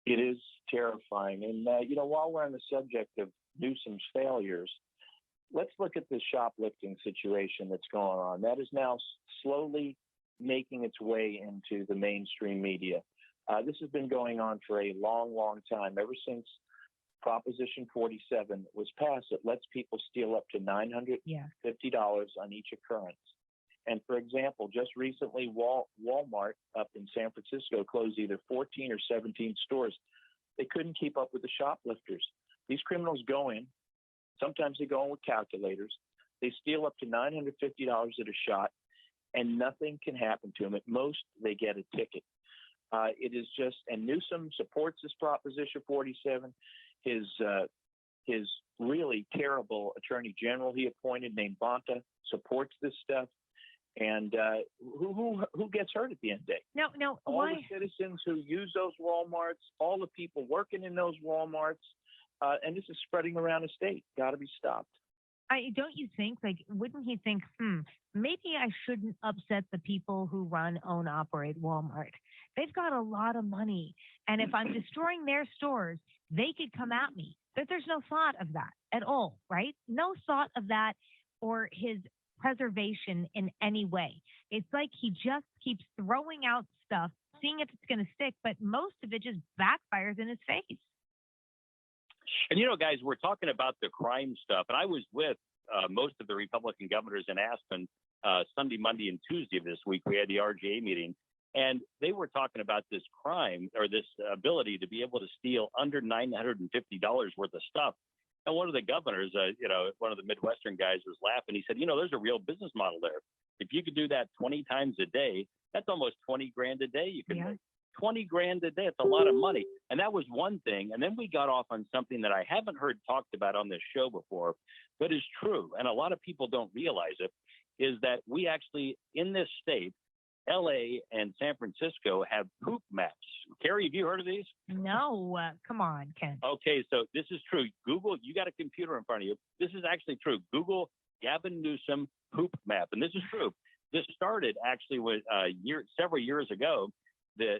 It is terrifying. And, while we're on the subject of Newsom's failures, let's look at this shoplifting situation that's going on. That is now slowly making its way into the mainstream media. This has been going on for a long, long time, ever since Proposition 47 was passed. It lets people steal up to $950 on each occurrence. And for example, just recently, Walmart up in San Francisco closed either 14 or 17 stores. They couldn't keep up with the shoplifters. These criminals go in. Sometimes they go in with calculators. They steal up to $950 at a shot, and nothing can happen to them. At most, they get a ticket. It is just, and Newsom supports this Proposition 47. His really terrible attorney general he appointed named Bonta supports this stuff. And who gets hurt at the end of the day? No. All Why? The citizens who use those Walmarts, all the people working in those Walmarts, and this is spreading around the state. Got to be stopped. Don't you think, like, wouldn't he think, maybe I shouldn't upset the people who run, own, operate Walmart. They've got a lot of money. And if I'm destroying their stores, they could come at me. But there's no thought of that at all, right? No thought of that or his preservation in any way. It's like he just keeps throwing out stuff, seeing if it's going to stick, but most of it just backfires in his face. And, guys, we're talking about the crime stuff. And I was with most of the Republican governors in Aspen Sunday, Monday, and Tuesday of this week. We had the RGA meeting. And they were talking about this crime or this ability to be able to steal under $950 worth of stuff. And one of the governors, one of the Midwestern guys was laughing. He said, there's a real business model there. If you could do that 20 times a day, that's almost 20 grand a day you can make. 20 grand a day. It's a lot of money. And that was one thing. And then we got off on something that I haven't heard talked about on this show before, but is true. And a lot of people don't realize it, is that we actually, in this state, LA and San Francisco have poop maps. Carrie, have you heard of these? No. Come on, Ken. Okay, so this is true. Google, you got a computer in front of you. This is actually true. Google Gavin Newsom poop map. And this is true. This started actually with several years ago. The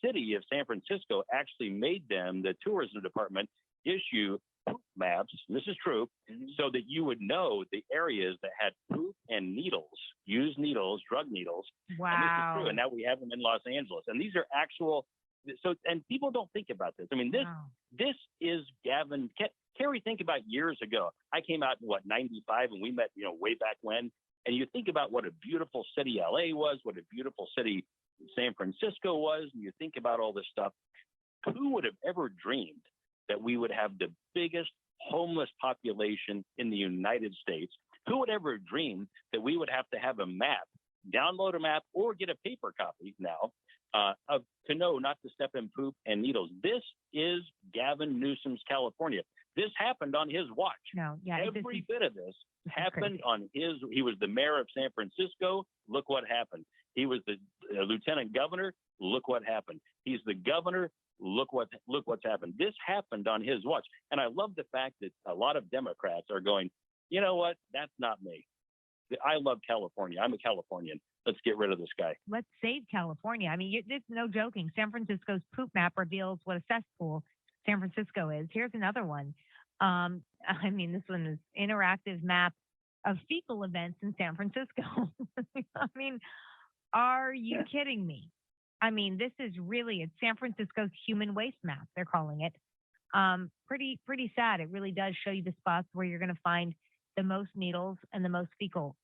city of San Francisco actually made them, the tourism department, issue poop maps. And this is true, so that you would know the areas that had poop and needles, used needles, drug needles. Wow. And this is true. And now we have them in Los Angeles. And these are actual. So, and people don't think about this. I mean, this is Gavin. Carrie, think about years ago. I came out in 95, and we met, way back when. And you think about what a beautiful city LA was, what a beautiful city San Francisco was, and you think about all this stuff. Who would have ever dreamed that we would have the biggest homeless population in the United States? Who would ever dream that we would have to have a map, download a map, or get a paper copy now to know not to step in poop and needles? This is Gavin Newsom's California. This happened on his watch. Every bit of this happened on his. He was the mayor of San Francisco. Look what happened. He was the lieutenant governor. Look what happened. He's the governor. Look what's happened. This happened on his watch. And I love the fact that a lot of Democrats are going, you know what? That's not me. I love California. I'm a Californian. Let's get rid of this guy. Let's save California. I mean, it's no joking. San Francisco's poop map reveals what a cesspool San Francisco is. Here's another one. I mean, this one is interactive map of fecal events in San Francisco. I mean, are you kidding me? I mean, this is really, it's San Francisco's human waste map, they're calling it. Pretty sad. It really does show you the spots where you're going to find the most needles and the most fecal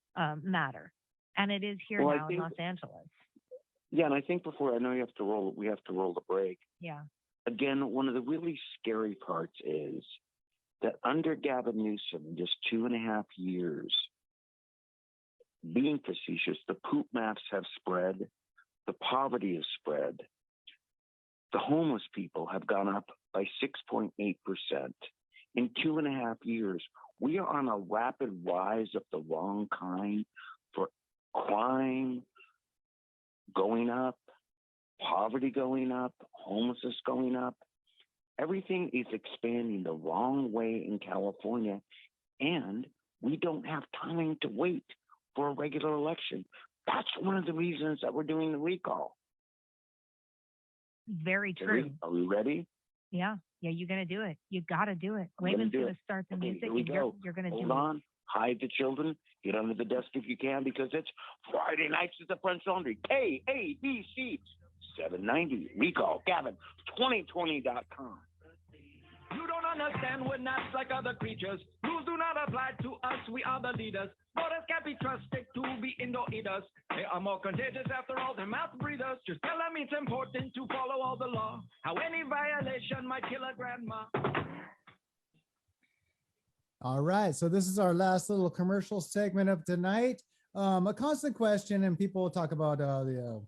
matter. And it is here now in Los Angeles. Yeah, and I think we have to roll the break. Yeah. Again, one of the really scary parts is that under Gavin Newsom, in just 2.5 years, being facetious, the poop maps have spread, the poverty has spread, the homeless people have gone up by 6.8%. In 2.5 years, we are on a rapid rise of the wrong kind for crime going up, poverty going up, homelessness going up. Everything is expanding the wrong way in California, and we don't have time to wait for a regular election. That's one of the reasons that we're doing the recall. Very true. Are we ready? Yeah, you're going to do it. You got to do it. Wayman's going to start the music, and you're going to do it. Hold on. Hide the children. Get under the desk if you can, because it's Friday nights at the French Laundry. KABC 790. Recall Gavin 2020.com. You don't understand, we're not like other creatures. Rules do not apply to us, we are the leaders. Borders can't be trusted to be indoor eaters. They are more contagious after all, they're mouth breathers. Just tell them it's important to follow all the law. How any violation might kill a grandma. All right, so this is our last little commercial segment of tonight. A constant question, and people talk about the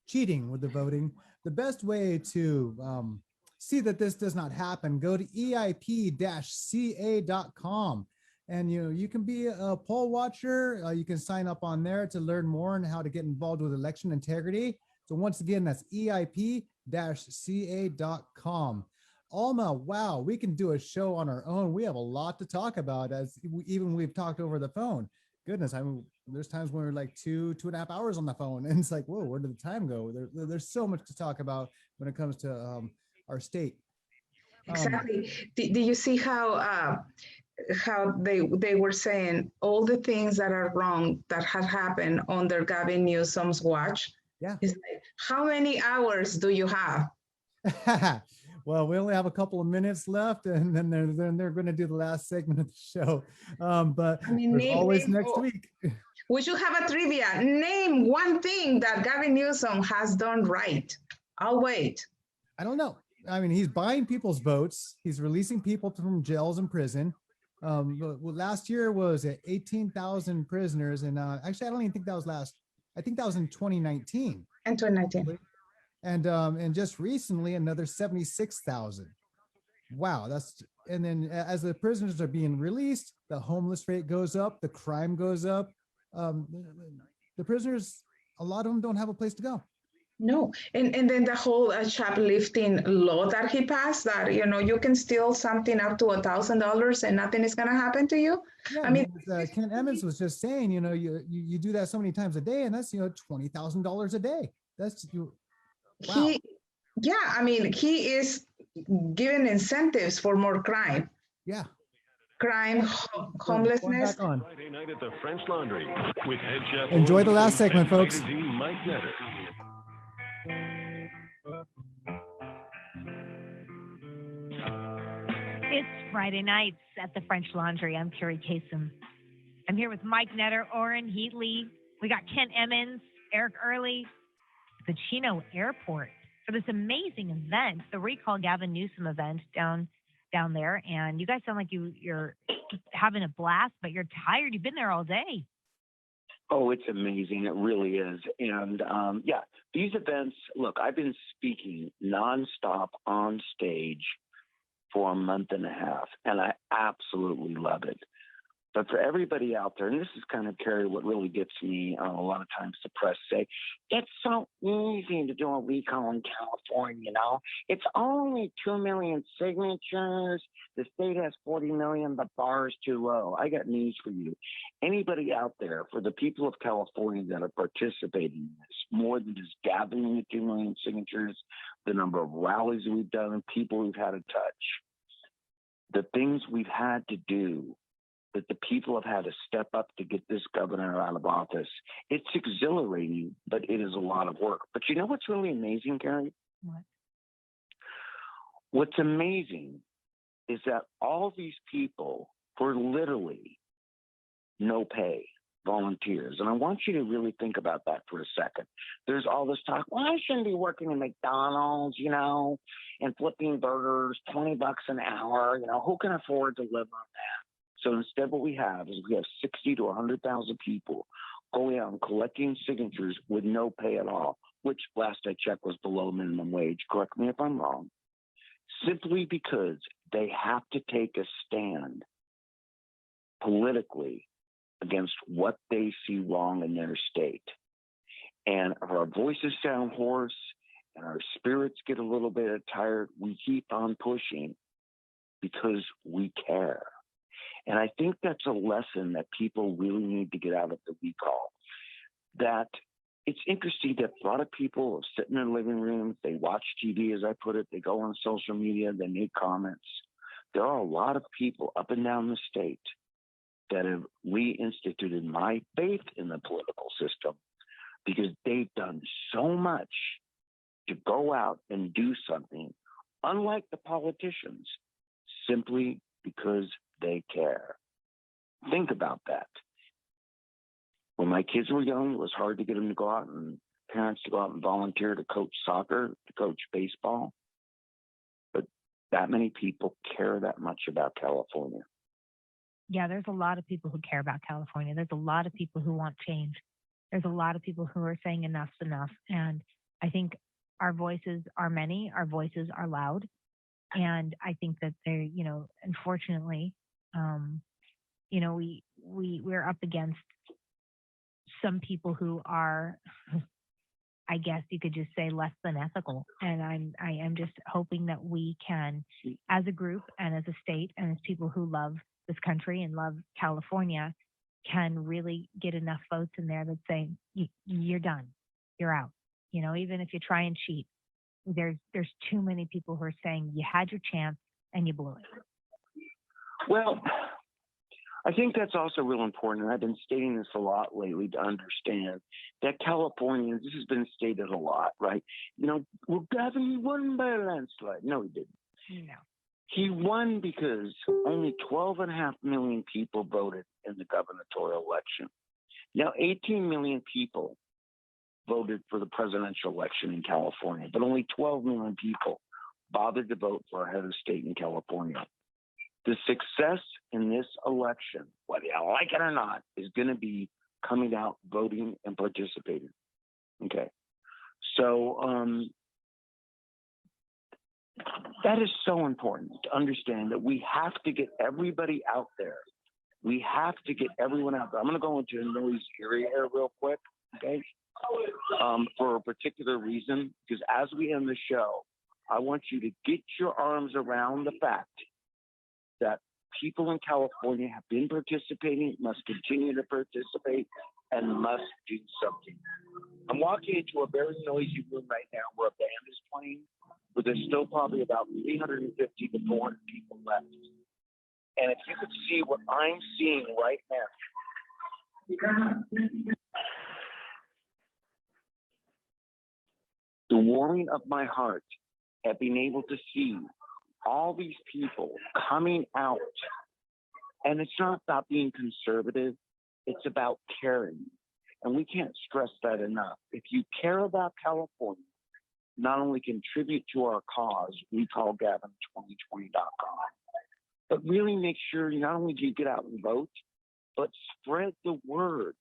cheating with the voting. The best way to see that this does not happen, go to eip-ca.com, and you can be a poll watcher. You can sign up on there to learn more on how to get involved with election integrity. So once again, that's eip-ca.com. Alma, wow, we can do a show on our own. We have a lot to talk about, as even we've talked over the phone. Goodness, I mean, there's times when we're like 2.5 hours on the phone, and it's like, whoa, where did the time go? There's so much to talk about when it comes to our state. Exactly. Do you see how they were saying all the things that are wrong that had happened under Gavin Newsom's watch? Yeah. It's like, how many hours do you have? Well, we only have a couple of minutes left, and then they're going to do the last segment of the show. But I mean, there's always next week. We should have a trivia. Name one thing that Gavin Newsom has done right. I'll wait. I don't know. I mean, he's buying people's votes. He's releasing people from jails and prison. Last year was 18,000 prisoners, and actually, I don't even think that was last. I think that was in 2019. In 2019. And just recently, another 76,000. Wow, and then as the prisoners are being released, the homeless rate goes up, the crime goes up. The prisoners, a lot of them don't have a place to go. No, and then the whole shoplifting law that he passed, that you can steal something up to $1,000 and nothing is going to happen to you. Yeah, I mean, Ken Emmons was just saying, you do that so many times a day, and that's $20,000 a day. That's you. Wow. I mean, he is giving incentives for more crime. Yeah. Crime, homelessness. Friday night at the French Laundry with head chef. Enjoy the last segment, folks. Mike Netter. It's Friday nights at the French Laundry. I'm Carrie Kasem. I'm here with Mike Netter, Orrin Heatley. We got Ken Emmons, Eric Early, the Chino Airport for this amazing event, the Recall Gavin Newsom event down there. And you guys sound like you're having a blast, but you're tired. You've been there all day. Oh, it's amazing. It really is. And these events, look, I've been speaking nonstop on stage for a month and a half, and I absolutely love it. But for everybody out there, and this is kind of, Carrie, what really gets me a lot of times, the press say, it's so easy to do a recall in California, It's only 2 million signatures. The state has 40 million. The bar is too low. I got news for you. Anybody out there, for the people of California that are participating in this, more than just gathering the 2 million signatures, the number of rallies we've done, people we've had to touch, the things we've had to do, that the people have had to step up to get this governor out of office. It's exhilarating, but it is a lot of work. But you know what's really amazing, Carrie? What? What's amazing is that all these people were literally no pay volunteers. And I want you to really think about that for a second. There's all this talk, well, I shouldn't be working at McDonald's, and flipping burgers, $20 an hour. Who can afford to live on that? So instead, what we have is we have 60 to 100,000 people going out and collecting signatures with no pay at all, which last I checked was below minimum wage. Correct me if I'm wrong. Simply because they have to take a stand politically against what they see wrong in their state. And if our voices sound hoarse and our spirits get a little bit tired, we keep on pushing because we care. And I think that's a lesson that people really need to get out of the recall. That it's interesting that a lot of people sit in their living rooms, they watch TV, as I put it, they go on social media, they make comments. There are a lot of people up and down the state that have reinstituted my faith in the political system because they've done so much to go out and do something, unlike the politicians, simply because they care. Think about that. When my kids were young, it was hard to get them to go out and parents to go out and volunteer to coach soccer, to coach baseball. But that many people care that much about California. Yeah, there's a lot of people who care about California. There's a lot of people who want change. There's a lot of people who are saying enough's enough. And I think our voices are many, our voices are loud. And I think that they're, unfortunately, we're up against some people who are I guess you could just say less than ethical. And I am just hoping that we can, as a group and as a state and as people who love this country and love California, can really get enough votes in there that say you're done, you're out. You know, even if you try and cheat, there's too many people who are saying you had your chance and you blew it. Well, I think that's also real important, and I've been stating this a lot lately to understand that California, this has been stated a lot, right? You know, well, Gavin won by a landslide. No, he didn't. No. He won because only 12.5 million people voted in the gubernatorial election. Now, 18 million people voted for the presidential election in California, but only 12 million people bothered to vote for a head of state in California. The success in this election, whether you like it or not, is going to be coming out, voting, and participating. Okay. So that is so important to understand that we have to get everybody out there. We have to get everyone out there. I'm going to go into a noise area here real quick, okay, for a particular reason, because as we end the show, I want you to get your arms around the fact that people in California have been participating, must continue to participate, and must do something. I'm walking into a very noisy room right now where a band is playing, but there's still probably about 350 to 400 people left. And if you could see what I'm seeing right now, the warming of my heart at being able to see all these people coming out. And it's not about being conservative, it's about caring. And we can't stress that enough. If you care about California, not only contribute to our cause, recallgavin2020.com, but really make sure not only do you get out and vote, but spread the word.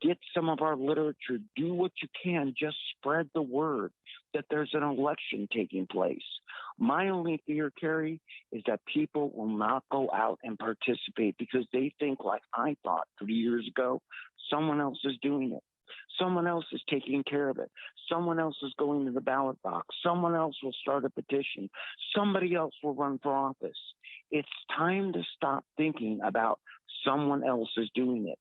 Get some of our literature, do what you can, just spread the word that there's an election taking place. My only fear, Carrie, is that people will not go out and participate because they think, like I thought 3 years ago, someone else is doing it. Someone else is taking care of it. Someone else is going to the ballot box. Someone else will start a petition. Somebody else will run for office. It's time to stop thinking about someone else is doing it.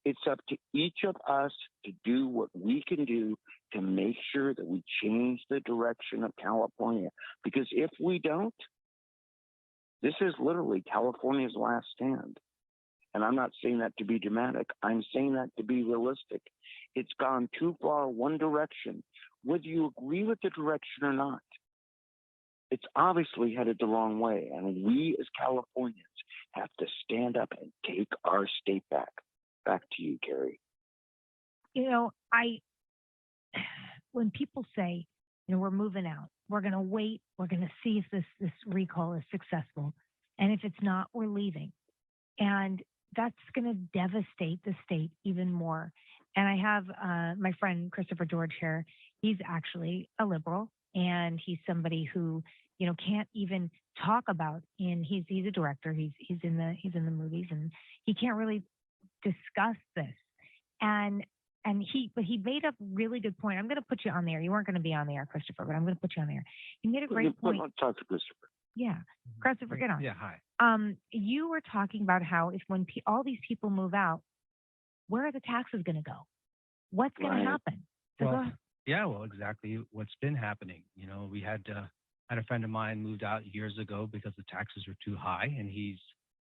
It's up to each of us to do what we can do to make sure that we change the direction of California. Because if we don't, this is literally California's last stand. And I'm not saying that to be dramatic. I'm saying that to be realistic. It's gone too far one direction. Whether you agree with the direction or not, it's obviously headed the wrong way. And we as Californians have to stand up and take our state back. Back to you, Carrie. You know, when people say, you know, we're moving out, we're going to wait, we're going to see if this recall is successful. And if it's not, we're leaving. And that's going to devastate the state even more. And I have my friend Christopher George here. He's actually a liberal, and he's somebody who, you know, can't even talk about he's a director. He's in the movies, and he can't really discuss this. And he made a really good point. I'm going to put you on there. You weren't going to be on there, Christopher, but I'm going to put you on there. He made a great point. Talk to Christopher. Yeah, Christopher, get on. Yeah, hi. You were talking about how when all these people move out, where are the taxes going to go? What's going to happen? So Well, yeah, well, exactly what's been happening. You know, we had a friend of mine moved out years ago because the taxes were too high, and he's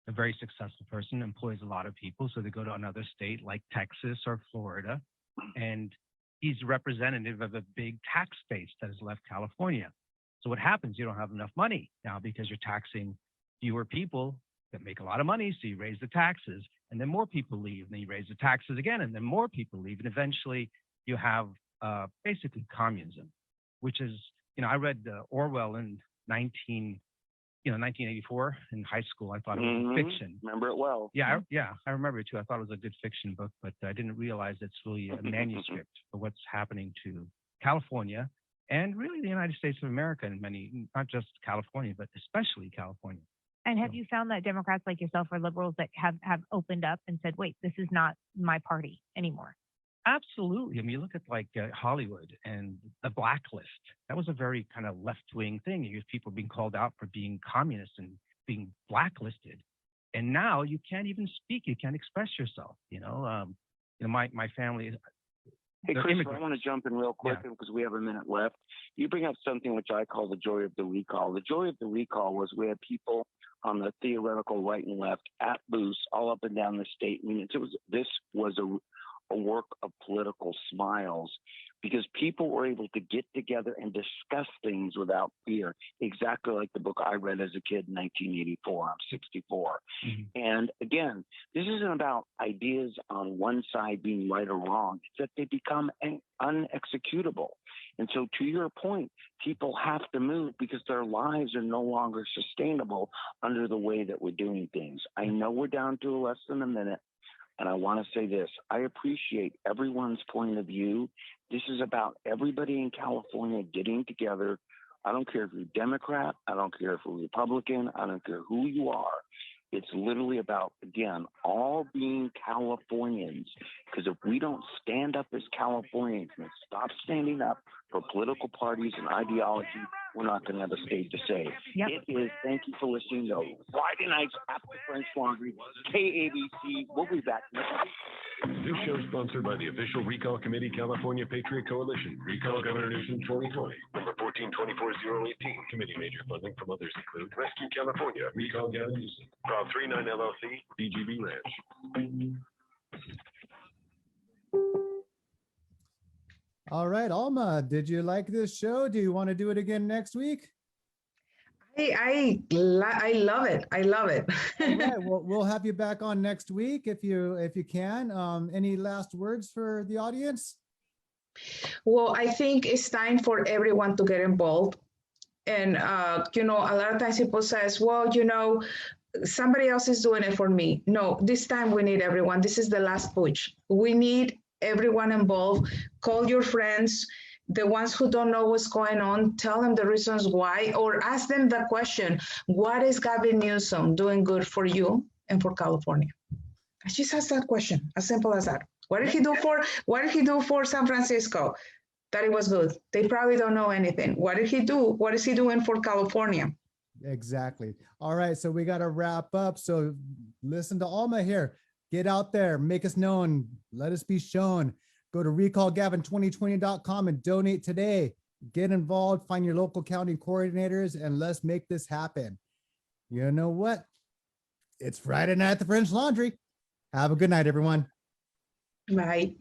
a very successful person, employs a lot of people. So they go to another state like Texas or Florida, and he's representative of a big tax base that has left California. So what happens? You don't have enough money now because you're taxing fewer people that make a lot of money. So you raise the taxes, and then more people leave, and then you raise the taxes again, and then more people leave. And eventually you have basically communism, which is, you know, I read Orwell in 1984 in high school. I thought it was fiction. Remember it well. Yeah, I remember it too. I thought it was a good fiction book, but I didn't realize it's really a manuscript for what's happening to California and really the United States of America and many, not just California, but especially California. And have you found that Democrats like yourself or liberals that have opened up and said, wait, this is not my party anymore? Absolutely. I mean, you look at like Hollywood and the blacklist. That was a very kind of left-wing thing. You have people being called out for being communists and being blacklisted. And now you can't even speak. You can't express yourself. My family. Hey, they're Chris, I immigrants. want to jump in real quick because we have a minute left. You bring up something which I call the joy of the recall. The joy of the recall was we had people on the theoretical right and left at booths all up and down the state. I mean, this was a work of political smiles because people were able to get together and discuss things without fear, exactly like the book I read as a kid in 1984. I'm 64. And again, this isn't about ideas on one side being right or wrong. It's that they become unexecutable. And so to your point, people have to move because their lives are no longer sustainable under the way that we're doing things. I know we're down to less than a minute. And I want to say this, I appreciate everyone's point of view. This is about everybody in California getting together. I don't care if you're Democrat. I don't care if you're Republican. I don't care who you are. It's literally about, again, all being Californians. Because if we don't stand up as Californians and stop standing up for political parties and ideology, we're not going to have a stage to say. Yep. It is. Thank you for listening to Friday Nights After French Laundry, KABC. We'll be back next week. This show is sponsored by the official Recall Committee California Patriot Coalition. Recall Governor Newsom 2020, number 1424018. Committee major funding from others include Rescue California, Recall Gavin Newsom, Prov 39 LLC, BGB Ranch. All right, Alma, did you like this show? Do you want to do it again next week? I love it. I love it. All right, well, we'll have you back on next week if you can. Any last words for the audience? Well, I think it's time for everyone to get involved. And, a lot of times people says, well, somebody else is doing it for me. No, this time we need everyone. This is the last push. We need everyone involved. Call your friends. The ones who don't know what's going on, tell them the reasons why, or ask them the question, what is Gavin Newsom doing good for you and for California? I just ask that question, as simple as that. What did he do for San Francisco? That it was good. They probably don't know anything. What did he do? What is he doing for California? Exactly. All right, so we got to wrap up. So listen to Alma here. Get out there, make us known, let us be shown. Go to recallgavin2020.com and donate today. Get involved, find your local county coordinators, and let's make this happen. You know what? It's Friday night at the French Laundry. Have a good night, everyone. Bye.